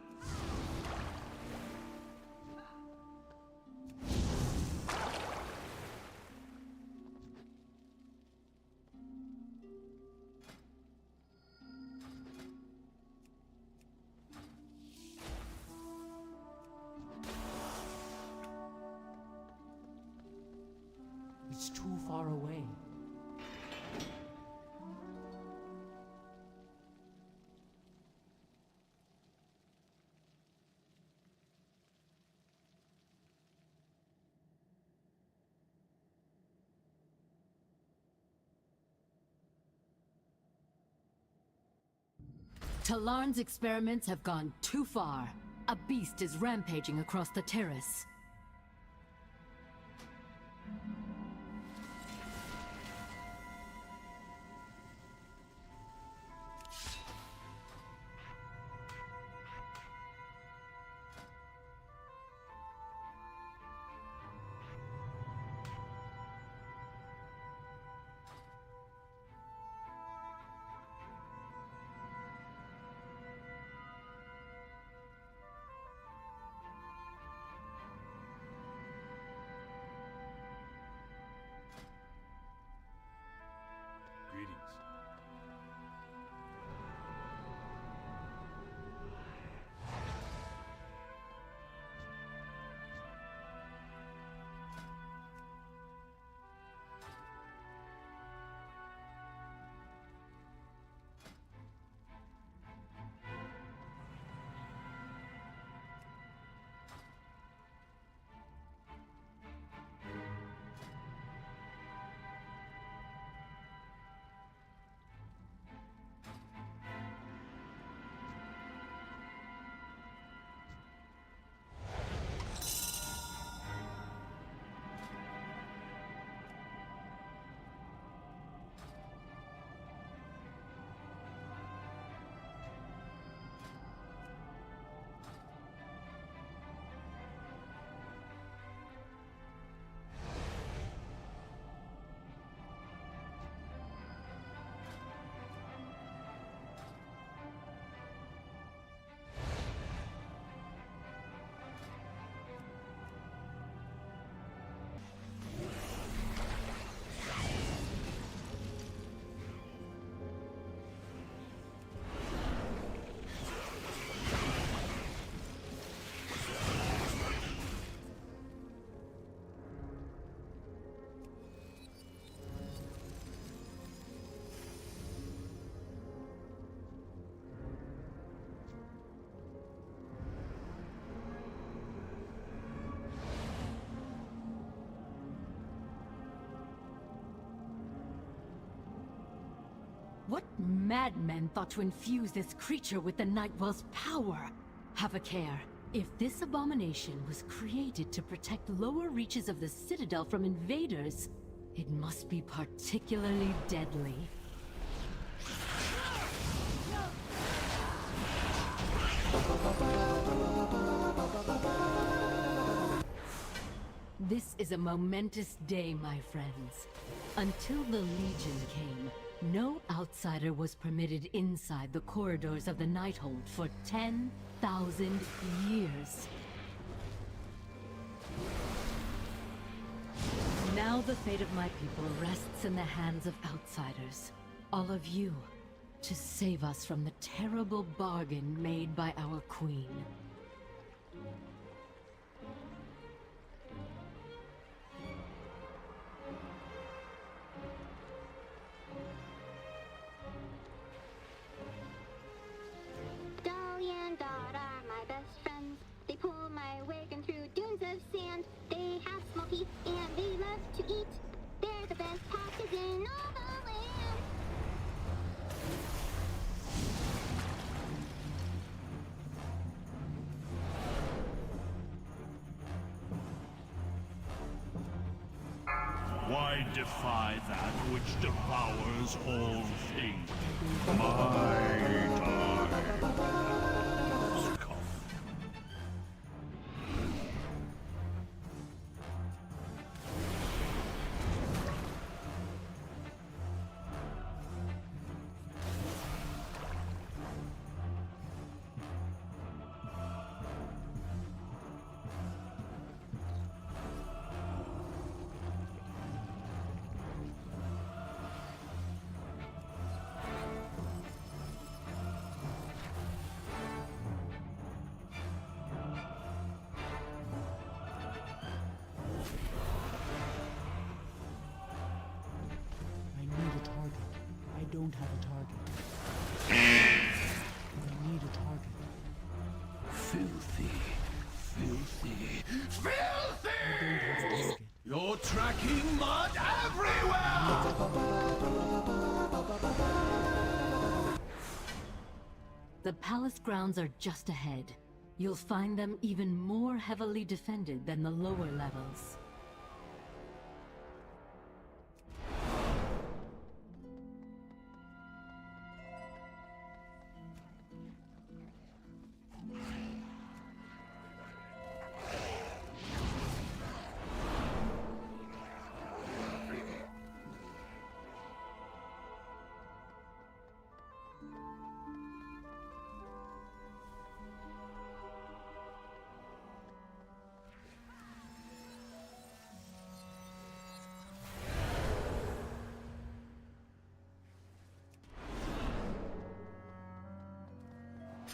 It's too far away. Talarn's experiments have gone too far. A beast is rampaging across the terrace. What madmen thought to infuse this creature with the Nightwell's power? Have a care. If this abomination was created to protect lower reaches of the Citadel from invaders, it must be particularly deadly. This is a momentous day, my friends. Until the Legion came, no outsider was permitted inside the corridors of the Nighthold for 10,000 years. Now the fate of my people rests in the hands of outsiders. All of you, to save us from the terrible bargain made by our queen. Dolly and Dot are my best friends. They pull my wagon through dunes of sand. They have small teeth and they love to eat. They're the best packers in all the land. Why defy that which devours all things? My time. I don't have a target. I need a target. Filthy. Filthy. Filthy! I don't have a target. You're tracking mud everywhere! The palace grounds are just ahead. You'll find them even more heavily defended than the lower levels.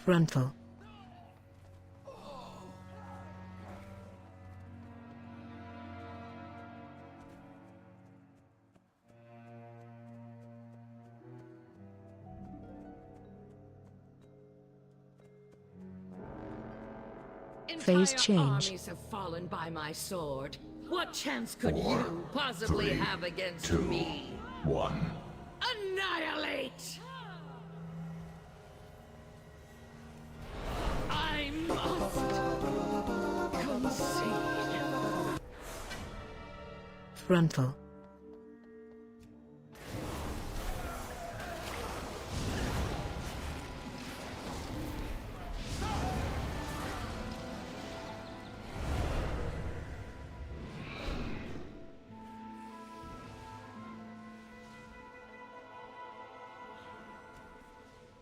Frontal. Phase change. Armies have fallen by my sword. What chance could you possibly have against me? 1. Annihilate! I must concede. Frontal.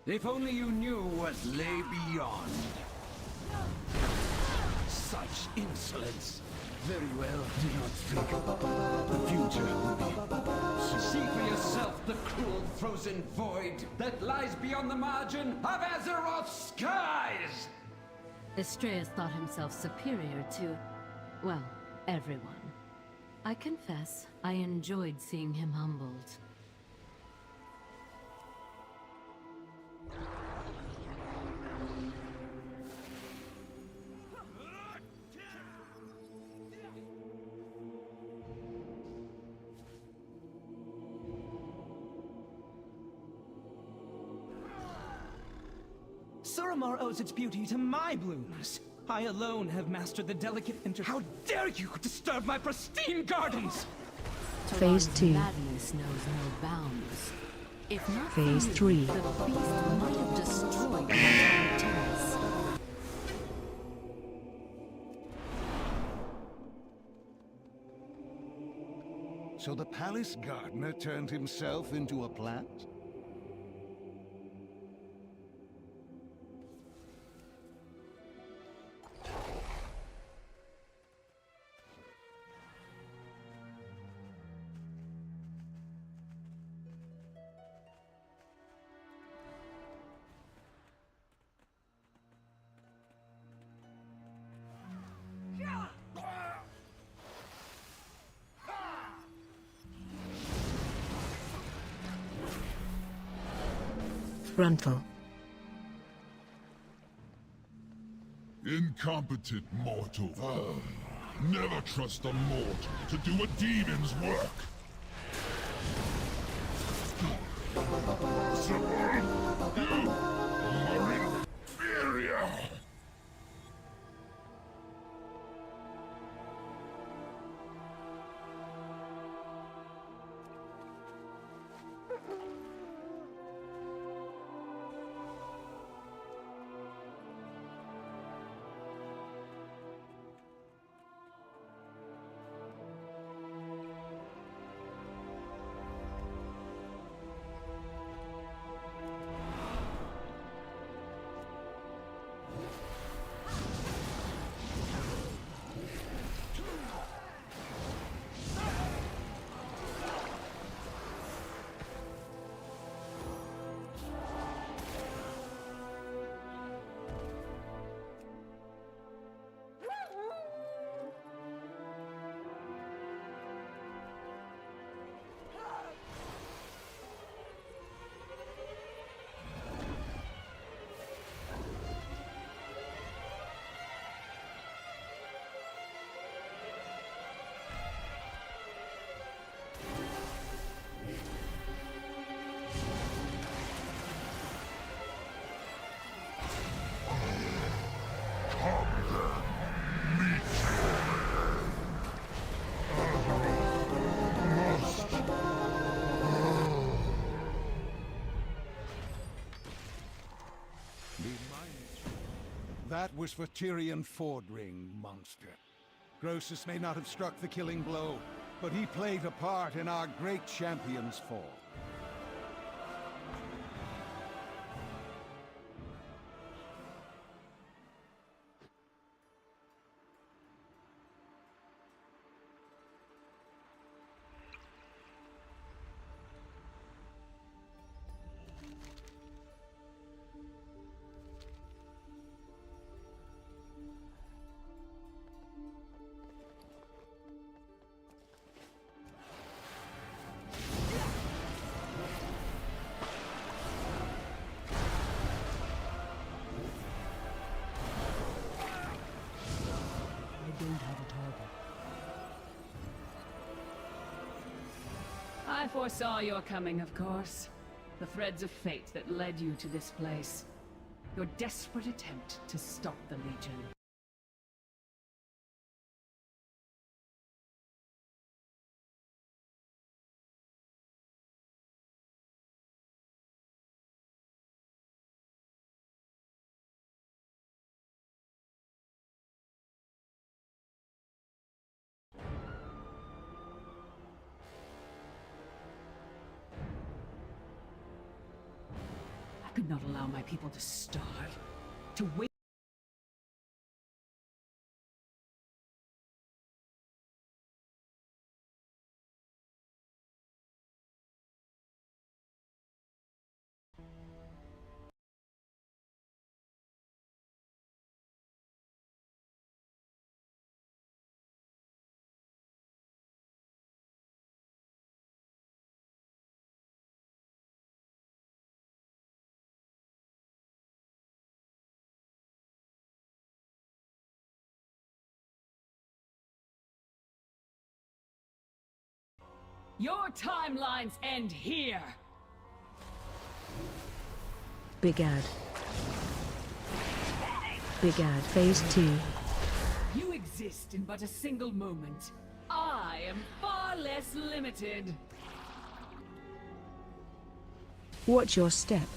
If only you knew what lay beyond. Such insolence. Very well, do not think. The future will be. See for yourself the cruel frozen void that lies beyond the margin of Azeroth's skies! Estrella thought himself superior to, well, everyone. I confess, I enjoyed seeing him humbled. Suramar owes its beauty to my blooms. I alone have mastered the delicate How dare you disturb my pristine gardens! Phase 2. Madness knows no bounds. If not Phase 3. the beast might have destroyed the entire terrace. So the palace gardener turned himself into a plant? Frontal. Incompetent mortal. Never trust a mortal to do a demon's work. Someone, you are inferior. That was for Tyrion Fordring, monster. Grosus may not have struck the killing blow, but he played a part in our great champion's fall. I foresaw your coming, of course. The threads of fate that led you to this place. Your desperate attempt to stop the Legion. I could not allow my people to starve. To wait. Your timelines end here! Big Ad. Big Ad Phase 2. You exist in but a single moment. I am far less limited. Watch your step.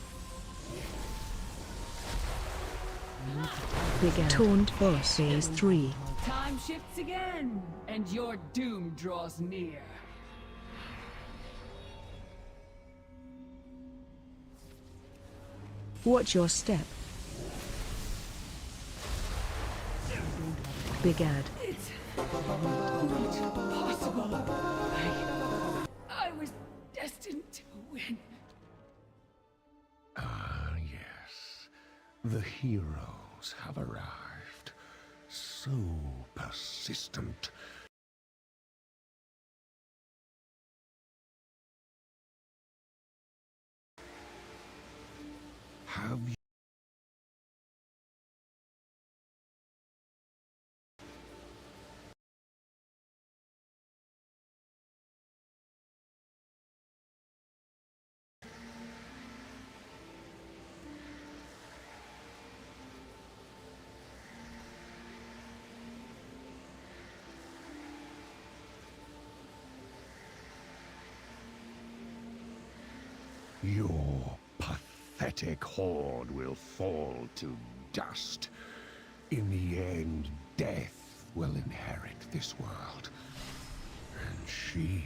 Big Ad Taunt Boss Phase 3. Time shifts again, and your doom draws near. Watch your step. Big Ad. It's not possible. I was destined to win. Ah, yes. The heroes have arrived. So persistent. Have you... Your pathetic horde will fall to dust. In the end, death will inherit this world. And she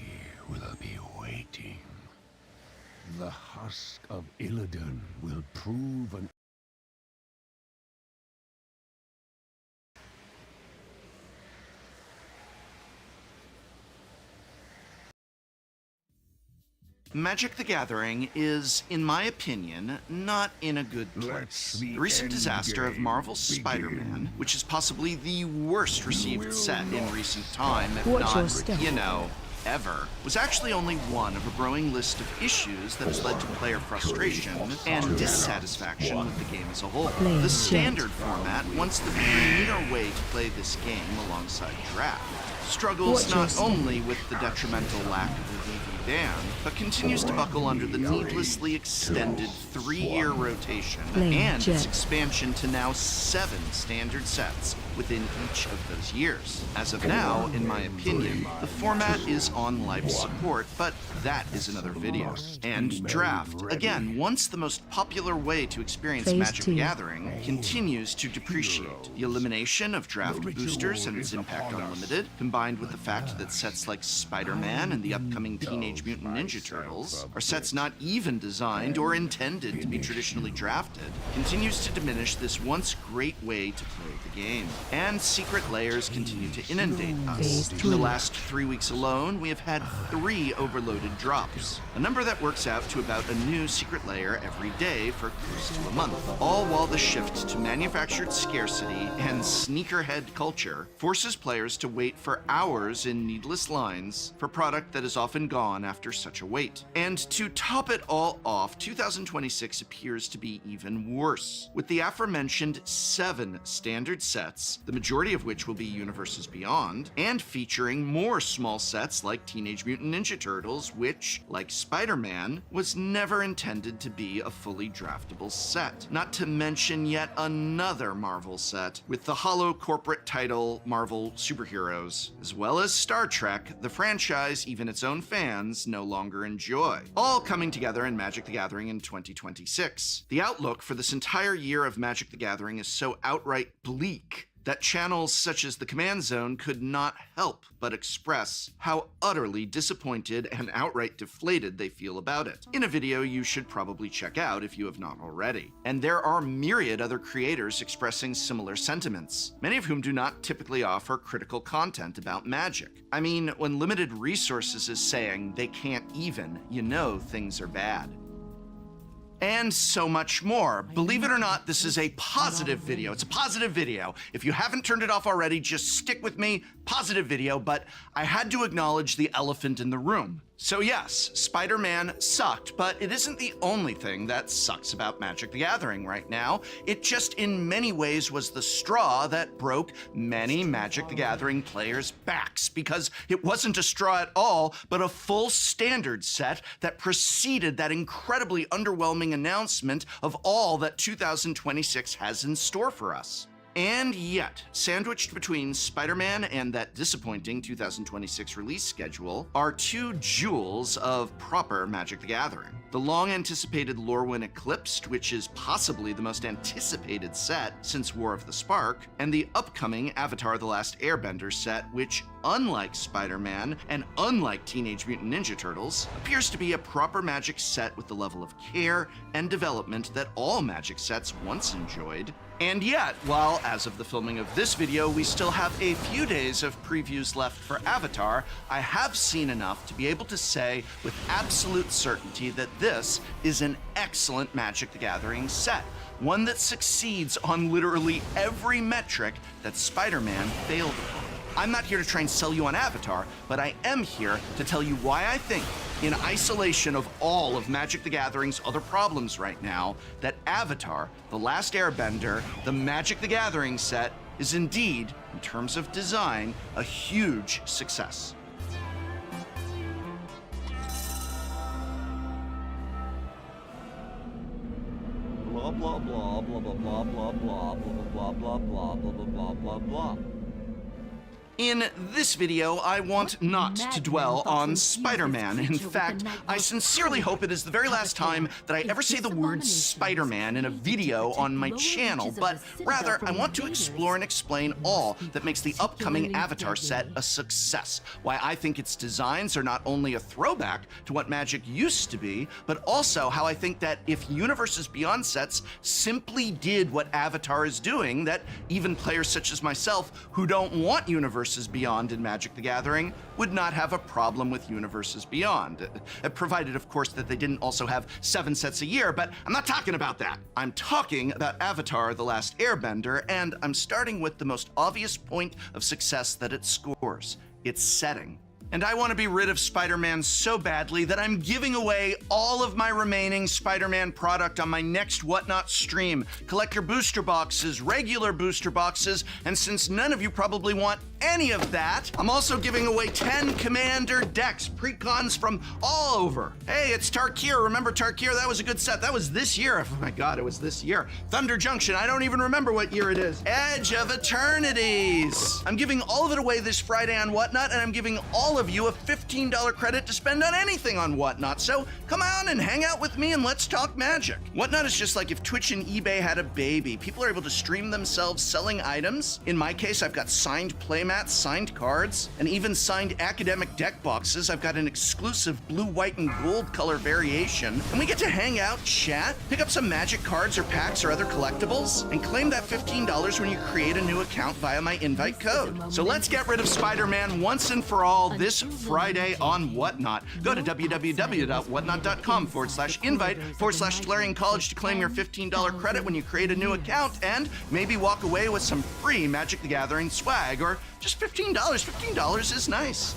will be waiting. The husk of Illidan will prove an... Magic the Gathering is, in my opinion, not in a good place. The recent disaster of Marvel's Spider-Man, which is possibly the worst received set in recent time, if not, you know, ever, was actually only one of a growing list of issues that has led to player frustration and dissatisfaction with the game as a whole. The standard format, once the premier way to play this game alongside Draft, struggles not only with the detrimental lack of a VV ban, but continues to buckle under the needlessly extended 3-year rotation and its expansion to now 7 standard sets within each of those years. As of now, in my opinion, the format is on life support, but that is another video. And Draft, again, once the most popular way to experience Magic the Gathering, continues to depreciate. The elimination of Draft boosters and its impact on Limited, combined with the fact that sets like Spider-Man and the upcoming Teenage Mutant Ninja Turtles are sets not even designed or intended to be traditionally drafted, continues to diminish this once great way to play the game. And secret layers continue to inundate us. In the last 3 weeks alone, we have had 3 overloaded drops, a number that works out to about a new secret layer every day for close to a month, all while the shift to manufactured scarcity and sneakerhead culture forces players to wait for hours in needless lines for product that is often gone after such a wait. And to top it all off, 2026 appears to be even worse, with the aforementioned 7 standard sets, the majority of which will be Universes Beyond, and featuring more small sets like Teenage Mutant Ninja Turtles, which, like Spider-Man, was never intended to be a fully draftable set. Not to mention yet another Marvel set, with the hollow corporate title Marvel Superheroes, as well as Star Trek, the franchise even its own fans no longer enjoy. All coming together in Magic the Gathering in 2026. The outlook for this entire year of Magic the Gathering is so outright bleak that channels such as the Command Zone could not help but express how utterly disappointed and outright deflated they feel about it, in a video you should probably check out if you have not already. And there are myriad other creators expressing similar sentiments, many of whom do not typically offer critical content about Magic. I mean, when Limited Resources is saying they can't even, you know things are bad. And so much more. Believe it or not, this is a positive video. It's a positive video. If you haven't turned it off already, just stick with me. Positive video, but I had to acknowledge the elephant in the room. So yes, Spider-Man sucked, but it isn't the only thing that sucks about Magic the Gathering right now. It just in many ways was the straw that broke many Magic the Gathering players' backs, because it wasn't a straw at all, but a full standard set that preceded that incredibly underwhelming announcement of all that 2026 has in store for us. And yet, sandwiched between Spider-Man and that disappointing 2026 release schedule are two jewels of proper Magic the Gathering. The long-anticipated Lorwyn Eclipsed, which is possibly the most anticipated set since War of the Spark, and the upcoming Avatar: The Last Airbender set, which, unlike Spider-Man and unlike Teenage Mutant Ninja Turtles, appears to be a proper Magic set with the level of care and development that all Magic sets once enjoyed. And yet, while as of the filming of this video, we still have a few days of previews left for Avatar, I have seen enough to be able to say with absolute certainty that this is an excellent Magic the Gathering set, one that succeeds on literally every metric that Spider-Man failed upon. I'm not here to try and sell you on Avatar, but I am here to tell you why I think, in isolation of all of Magic the Gathering's other problems right now, that Avatar: The Last Airbender, the Magic the Gathering set, is indeed, in terms of design, a huge success. Blah blah blah blah blah blah blah blah blah blah blah blah blah blah blah. In this video, I want not to dwell on Spider-Man. In fact, I sincerely hope it is the very last time that I ever say the word Spider-Man in a video on my channel, but rather, I want to explore and explain all that makes the upcoming Avatar set a success, why I think its designs are not only a throwback to what Magic used to be, but also how I think that if Universes Beyond sets simply did what Avatar is doing, that even players such as myself who don't want Universes Beyond in Magic the Gathering would not have a problem with Universes Beyond. Provided, of course, that they didn't also have 7 sets a year, but I'm not talking about that. I'm talking about Avatar: The Last Airbender, and I'm starting with the most obvious point of success that it scores: its setting. And I want to be rid of Spider-Man so badly that I'm giving away all of my remaining Spider-Man product on my next Whatnot stream. Collector booster boxes, regular booster boxes, and since none of you probably want any of that, I'm also giving away 10 Commander decks, precons from all over. Hey, it's Tarkir. Remember Tarkir? That was a good set. That was this year. Oh my God, it was this year. Thunder Junction. I don't even remember what year it is. Edge of Eternities. I'm giving all of it away this Friday on Whatnot, and I'm giving all of you a $15 credit to spend on anything on Whatnot. So come on and hang out with me and let's talk Magic. Whatnot is just like if Twitch and eBay had a baby. People are able to stream themselves selling items. In my case, I've got signed playmats, signed cards, and even signed academic deck boxes. I've got an exclusive blue, white, and gold color variation. And we get to hang out, chat, pick up some Magic cards or packs or other collectibles, and claim that $15 when you create a new account via my invite code. So let's get rid of Spider-Man once and for all this Friday on Whatnot. Go to www.whatnot.com/invite/Tolarian College to claim your $15 credit when you create a new account and maybe walk away with some free Magic the Gathering swag, or just $15. $15 is nice.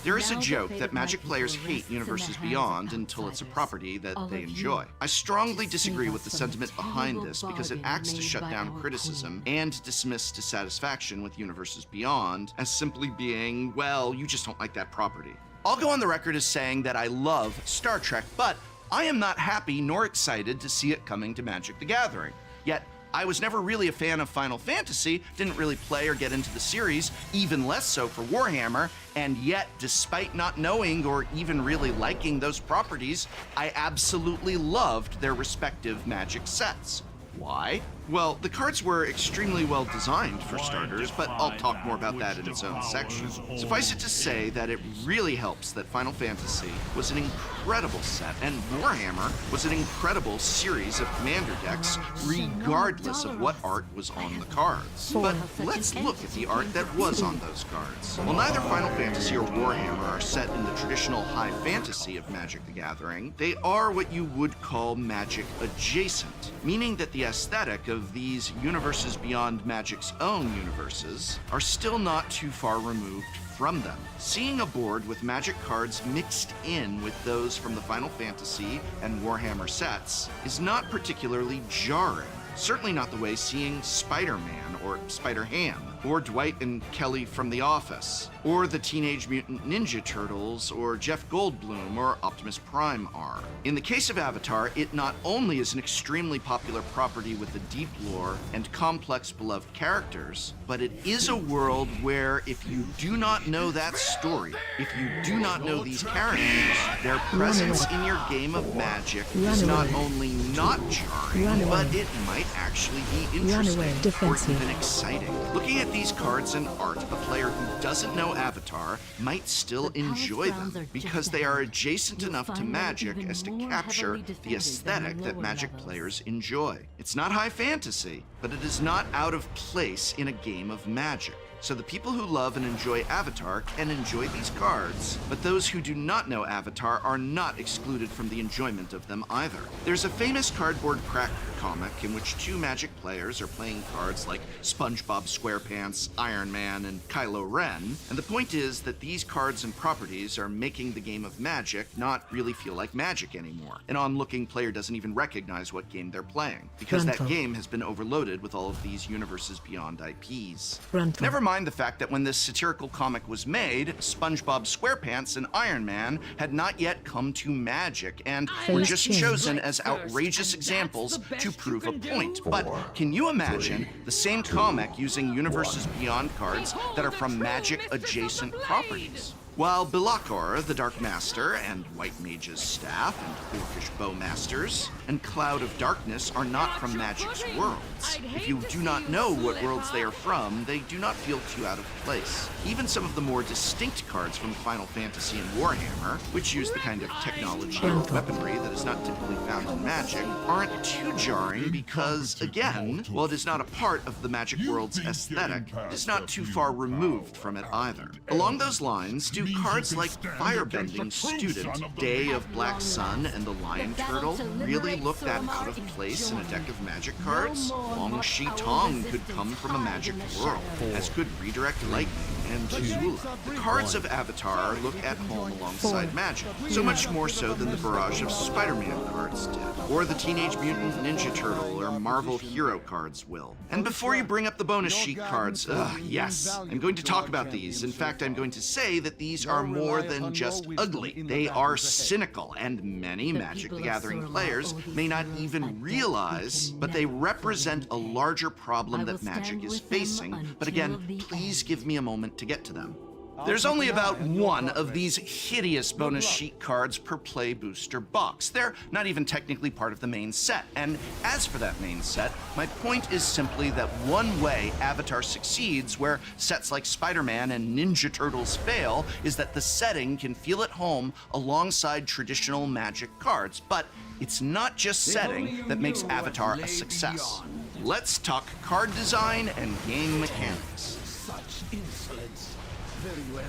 There is a joke that Magic players hate Universes Beyond until it's a property that they enjoy. I strongly disagree with the sentiment behind this because it acts to shut down criticism and dismiss dissatisfaction with Universes Beyond as simply being, well, you just don't like that property. I'll go on the record as saying that I love Star Trek, but I am not happy nor excited to see it coming to Magic the Gathering. Yet, I was never really a fan of Final Fantasy, didn't really play or get into the series, even less so for Warhammer, and yet, despite not knowing or even really liking those properties, I absolutely loved their respective Magic sets. Why? Well, the cards were extremely well designed for starters, but I'll talk more about that in its own section. Suffice it to say that it really helps that Final Fantasy was an incredible set and Warhammer was an incredible series of commander decks, regardless of what art was on the cards. But let's look at the art that was on those cards. While neither Final Fantasy or Warhammer are set in the traditional high fantasy of Magic the Gathering, they are what you would call Magic adjacent, meaning that the aesthetic of these Universes Beyond Magic's own universes are still not too far removed from them. Seeing a board with Magic cards mixed in with those from the Final Fantasy and Warhammer sets is not particularly jarring. Certainly not the way seeing Spider-Man or Spider-Ham, or Dwight and Kelly from The Office, or the Teenage Mutant Ninja Turtles, or Jeff Goldblum, or Optimus Prime are. In the case of Avatar, it not only is an extremely popular property with a deep lore and complex beloved characters, but it is a world where if you do not know that story, if you do not know these characters, their presence in your game of Magic is not only not jarring, but it might actually be interesting or even exciting. Looking at these cards and art, a player who doesn't know Avatar might still enjoy them because they are adjacent enough to Magic as to capture the aesthetic that Magic players enjoy. It's not high fantasy, but it is not out of place in a game of Magic. So the people who love and enjoy Avatar can enjoy these cards, but those who do not know Avatar are not excluded from the enjoyment of them either. There's a famous cardboard crack comic in which two Magic players are playing cards like SpongeBob SquarePants, Iron Man, and Kylo Ren, and the point is that these cards and properties are making the game of Magic not really feel like Magic anymore. An onlooking player doesn't even recognize what game they're playing, because that game has been overloaded with all of these Universes Beyond IPs. Never mind the fact that when this satirical comic was made, SpongeBob SquarePants and Iron Man had not yet come to Magic and were just chosen as outrageous examples to prove a point. But can you imagine the same comic using Universes Beyond cards that are from Magic adjacent properties? While Bilakor, the Dark Master, and White Mage's Staff, and Orcish Bowmasters, and Cloud of Darkness are not from Magic's worlds. If you do not know what worlds they are from, they do not feel too out of place. Even some of the more distinct cards from Final Fantasy and Warhammer, which use the kind of technology or weaponry that is not typically found in Magic, aren't too jarring because, again, while it is not a part of the Magic world's aesthetic, it is not too far removed from it either. Along those lines, do cards like Firebending Student, Day of Black Sun, and the Lion Turtle really look that out of place in a deck of Magic cards? Long Shi Tong could come from a Magic world, as could Redirect Lightning and Zula. The cards of Avatar look at home alongside Magic, so much more so than the barrage of Spider-Man cards did, or the Teenage Mutant Ninja Turtle or Marvel Hero cards will. And before you bring up the bonus sheet cards, yes, I'm going to talk about these. In fact, I'm going to say that these are more than just ugly. They are cynical, and many Magic the Gathering players may not even realize, but they represent a larger problem that Magic is facing. But again, please give me a moment to get to them. There's only about one of these hideous bonus sheet cards per play booster box. They're not even technically part of the main set. And as for that main set, my point is simply that one way Avatar succeeds where sets like Spider-Man and Ninja Turtles fail is that the setting can feel at home alongside traditional Magic cards. But it's not just setting that makes Avatar a success. Let's talk card design and game mechanics. Such insolence. Very well.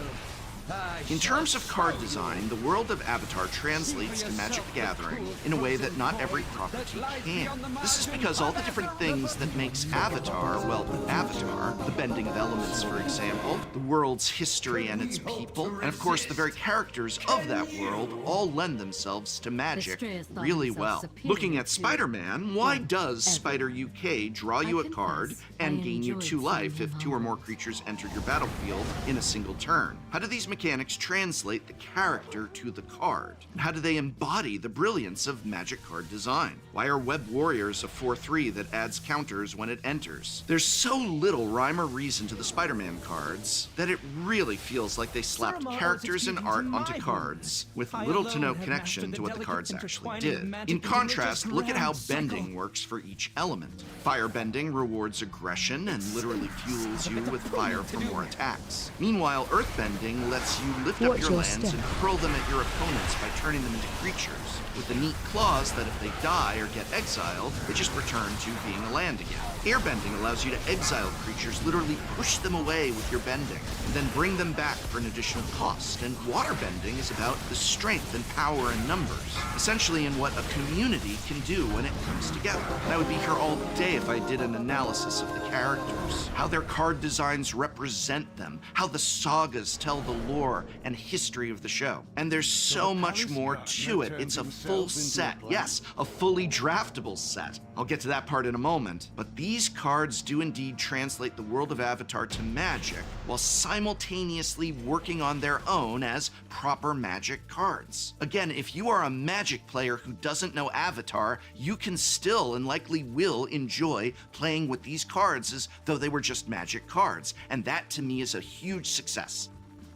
In terms of card design, the world of Avatar translates to Magic the Gathering in a way that not every property can. This is because all the different things that makes Avatar, well, Avatar, the bending of elements, for example, the world's history and its people, and of course the very characters of that world all lend themselves to Magic really well. Looking at Spider-Man, why does Spider UK draw you a card and gain you 2 life if 2 or more creatures enter your battlefield in a single turn? How do these mechanics translate the character to the card? And how do they embody the brilliance of Magic card design? Why are Web Warriors a 4/3 that adds counters when it enters? There's so little rhyme or reason to the Spider-Man cards that it really feels like they slapped characters and art onto cards with little to no connection to what the cards actually did. In contrast, look at how bending works for each element. Firebending rewards aggression and literally fuels you with fire for more attacks. Meanwhile, Earthbending lets you lift up your lands and hurl them at your opponents by turning them into creatures, with the neat clause that if they die or get exiled, they just return to being a land again. Airbending allows you to exile creatures, literally push them away with your bending, and then bring them back for an additional cost. And waterbending is about the strength and power in numbers, essentially in what a community can do when it comes together. And I would be here all day if I did an analysis of the characters, how their card designs represent them, how the sagas tell the lore and history of the show. And there's so much more to it. It's a full set. Yes, a fully draftable set. I'll get to that part in a moment. But these cards do indeed translate the world of Avatar to Magic, while simultaneously working on their own as proper Magic cards. Again, if you are a Magic player who doesn't know Avatar, you can still and likely will enjoy playing with these cards as though they were just Magic cards, and that to me is a huge success.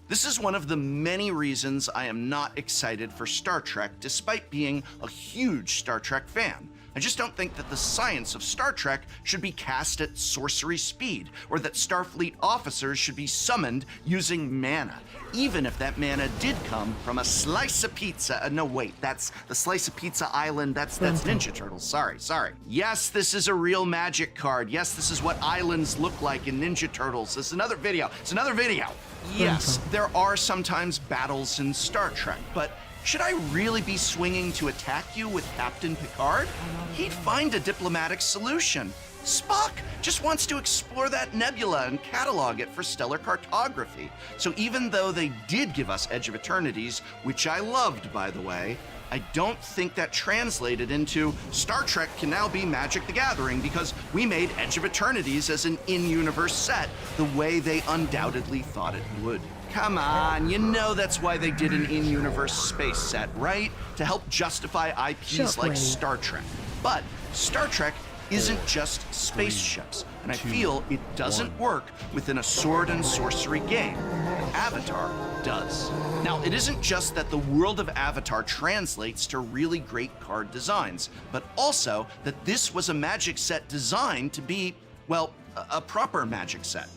This is one of the many reasons I am not excited for Star Trek, despite being a huge Star Trek fan. I just don't think that the science of Star Trek should be cast at sorcery speed, or that Starfleet officers should be summoned using mana, even if that mana did come from a slice of pizza. No, wait, that's the Slice of Pizza Island. That's Ninja Turtles. Sorry. Yes, this is a real Magic card. Yes, this is what islands look like in Ninja Turtles. It's another video. Yes, there are sometimes battles in Star Trek, but should I really be swinging to attack you with Captain Picard? He'd find a diplomatic solution. Spock just wants to explore that nebula and catalog it for stellar cartography. So even though they did give us Edge of Eternities, which I loved, by the way, I don't think that translated into Star Trek can now be Magic the Gathering because we made Edge of Eternities as an in-universe set the way they undoubtedly thought it would. Come on, you know that's why they did an in-universe space set, right? To help justify IPs like Star Trek. But Star Trek isn't just spaceships, and I feel it doesn't work within a sword and sorcery game. Avatar does. Now, it isn't just that the world of Avatar translates to really great card designs, but also that this was a Magic set designed to be, well, a proper Magic set.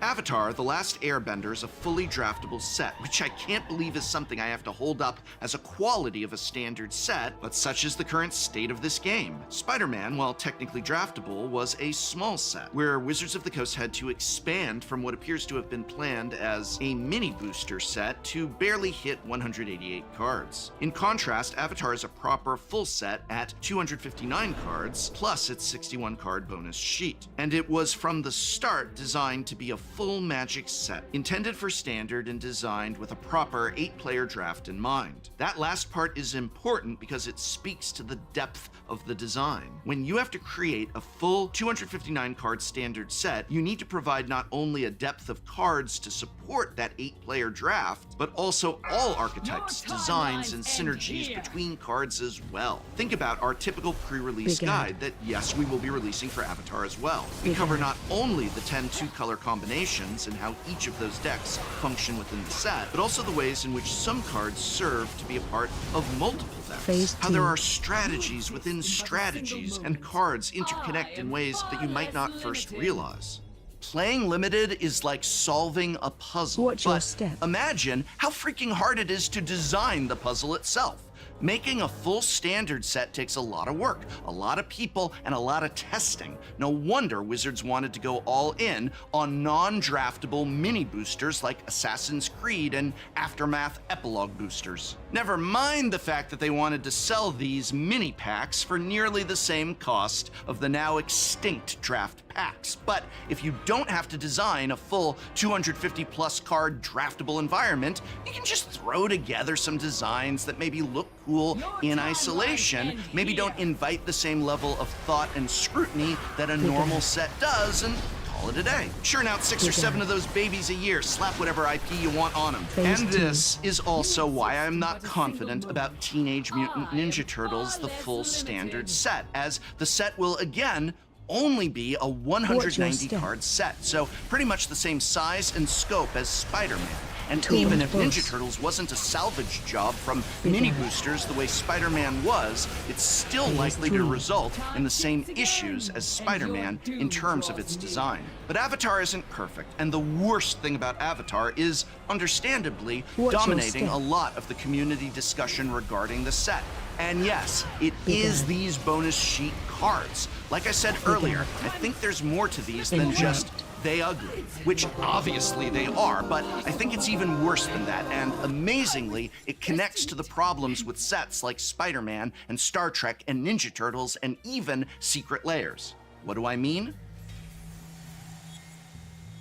Avatar: The Last Airbender is a fully draftable set, which I can't believe is something I have to hold up as a quality of a standard set, but such is the current state of this game. Spider-Man, while technically draftable, was a small set, where Wizards of the Coast had to expand from what appears to have been planned as a mini booster set to barely hit 188 cards. In contrast, Avatar is a proper full set at 259 cards, plus its 61 card bonus sheet. And it was from the start designed to be a full Magic set, intended for standard and designed with a proper 8-player draft in mind. That last part is important because it speaks to the depth of the design. When you have to create a full 259 card standard set, you need to provide not only a depth of cards to support that 8-player draft, but also all archetypes, designs, and synergies between cards as well. Think about our typical pre-release guide that, yes, we will be releasing for Avatar as well. We cover not only the 10 2-color combinations and how each of those decks function within the set, but also the ways in which some cards serve to be a part of multiple decks. How there are strategies within strategies, and cards interconnect in ways that you might not first realize. Playing Limited is like solving a puzzle. Watch your step. Imagine how freaking hard it is to design the puzzle itself. Making a full standard set takes a lot of work, a lot of people, and a lot of testing. No wonder Wizards wanted to go all in on non-draftable mini boosters like Assassin's Creed and Aftermath Epilogue boosters. Never mind the fact that they wanted to sell these mini packs for nearly the same cost of the now extinct draft packs. But if you don't have to design a full 250 plus card draftable environment, you can just throw together some designs that maybe look cool in isolation, maybe don't invite the same level of thought and scrutiny that a normal set does, and call it a day. Churn out 6 or 7 of those babies a year, slap whatever IP you want on them. And this is also why I'm not confident about Teenage Mutant Ninja Turtles, the full standard set, as the set will again only be a 190 card set, so pretty much the same size and scope as Spider-Man. And even if Ninja Turtles wasn't a salvage job from mini boosters the way Spider-Man was, it's still likely to result in the same issues as Spider-Man in terms of its design. But Avatar isn't perfect, and the worst thing about Avatar is, understandably, dominating a lot of the community discussion regarding the set. And yes, it is these bonus sheet cards. Like I said earlier, I think there's more to these than just they ugly, which obviously they are, but I think it's even worse than that, and amazingly, it connects to the problems with sets like Spider-Man and Star Trek and Ninja Turtles and even Secret Layers. What do I mean?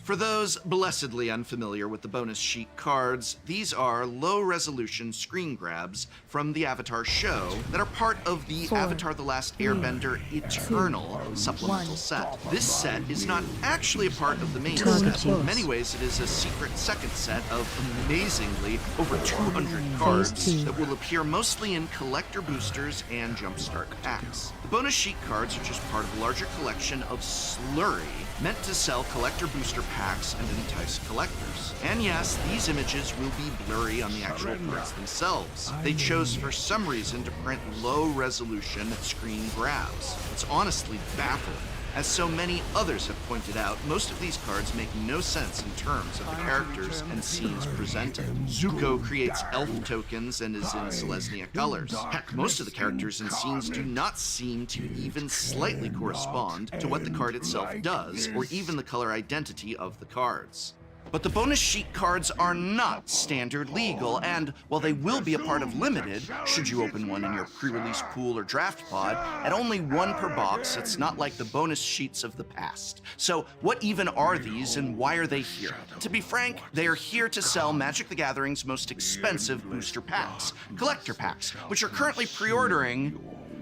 For those blessedly unfamiliar with the bonus sheet cards, these are low-resolution screen grabs from the Avatar show that are part of the 4, Avatar The Last Airbender Eternal supplemental set. This set is not actually a part of the main set. In many ways, it is a secret second set of amazingly over 200 cards that will appear mostly in collector boosters and jumpstart packs. The bonus sheet cards are just part of a larger collection of slurry meant to sell collector booster packs and entice collectors. And yes, these images will be blurry on the actual cards themselves. They chose for some reason to print low-resolution screen grabs. It's honestly baffling. As so many others have pointed out, most of these cards make no sense in terms of the characters and scenes presented. Zuko creates elf tokens and is in Selesnya colors. Heck, most of the characters and scenes do not seem to even slightly correspond to what the card itself does, or even the color identity of the cards. But the bonus sheet cards are not standard legal, and while they will be a part of Limited, should you open one in your pre-release pool or draft pod, at only one per box, it's not like the bonus sheets of the past. So what even are these and why are they here? To be frank, they are here to sell Magic the Gathering's most expensive booster packs, collector packs, which are currently pre-ordering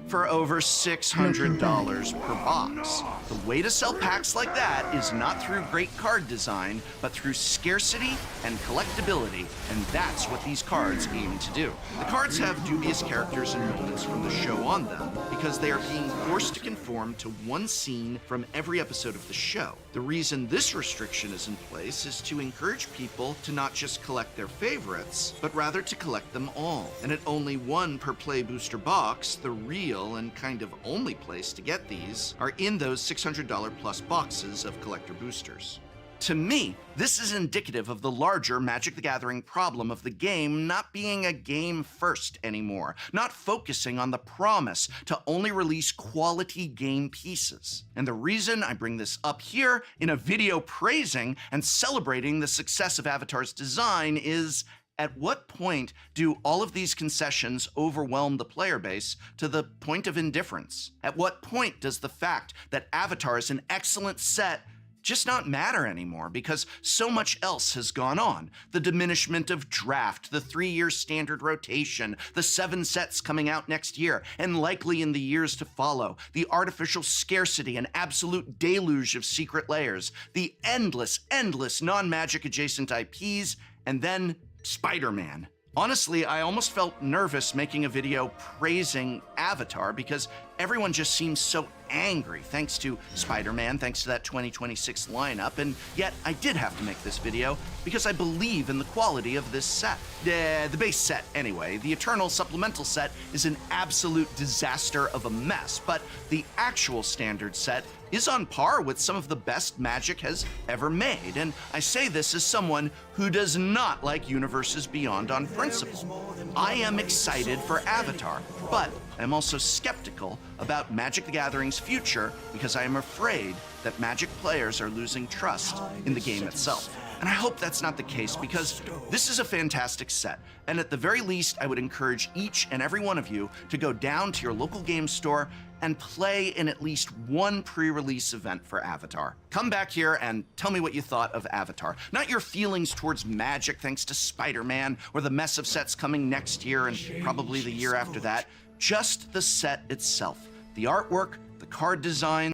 for over $600 per box. The way to sell packs like that is not through great card design, but through scarcity and collectability, and that's what these cards aim to do. The cards have dubious characters and moments from the show on them, because they are being forced to conform to one scene from every episode of the show. The reason this restriction is in place is to encourage people to not just collect their favorites, but rather to collect them all. And at only one per play booster box, the real and kind of only place to get these are in those $600 plus boxes of collector boosters. To me, this is indicative of the larger Magic the Gathering problem of the game not being a game first anymore, not focusing on the promise to only release quality game pieces. And the reason I bring this up here in a video praising and celebrating the success of Avatar's design is, at what point do all of these concessions overwhelm the player base to the point of indifference? At what point does the fact that Avatar is an excellent set just not matter anymore because so much else has gone on? The diminishment of draft, the 3-year standard rotation, the 7 sets coming out next year, and likely in the years to follow, the artificial scarcity and absolute deluge of secret layers, the endless non-Magic adjacent IPs, and then Spider-Man. Honestly, I almost felt nervous making a video praising Avatar because everyone just seems so angry thanks to Spider-Man, thanks to that 2026 lineup, and yet I did have to make this video because I believe in the quality of this set. The base set, anyway. The Eternal supplemental set is an absolute disaster of a mess, but the actual standard set is on par with some of the best Magic has ever made, and I say this as someone who does not like Universes Beyond on principle. I am excited for Avatar, but I'm also skeptical about Magic the Gathering's future because I am afraid that Magic players are losing trust in the game itself. And I hope that's not the case because this is a fantastic set, and at the very least, I would encourage each and every one of you to go down to your local game store and play in at least one pre-release event for Avatar. Come back here and tell me what you thought of Avatar. Not your feelings towards Magic thanks to Spider-Man or the mess of sets coming next year and probably the year after that. Just the set itself. The artwork, the card design,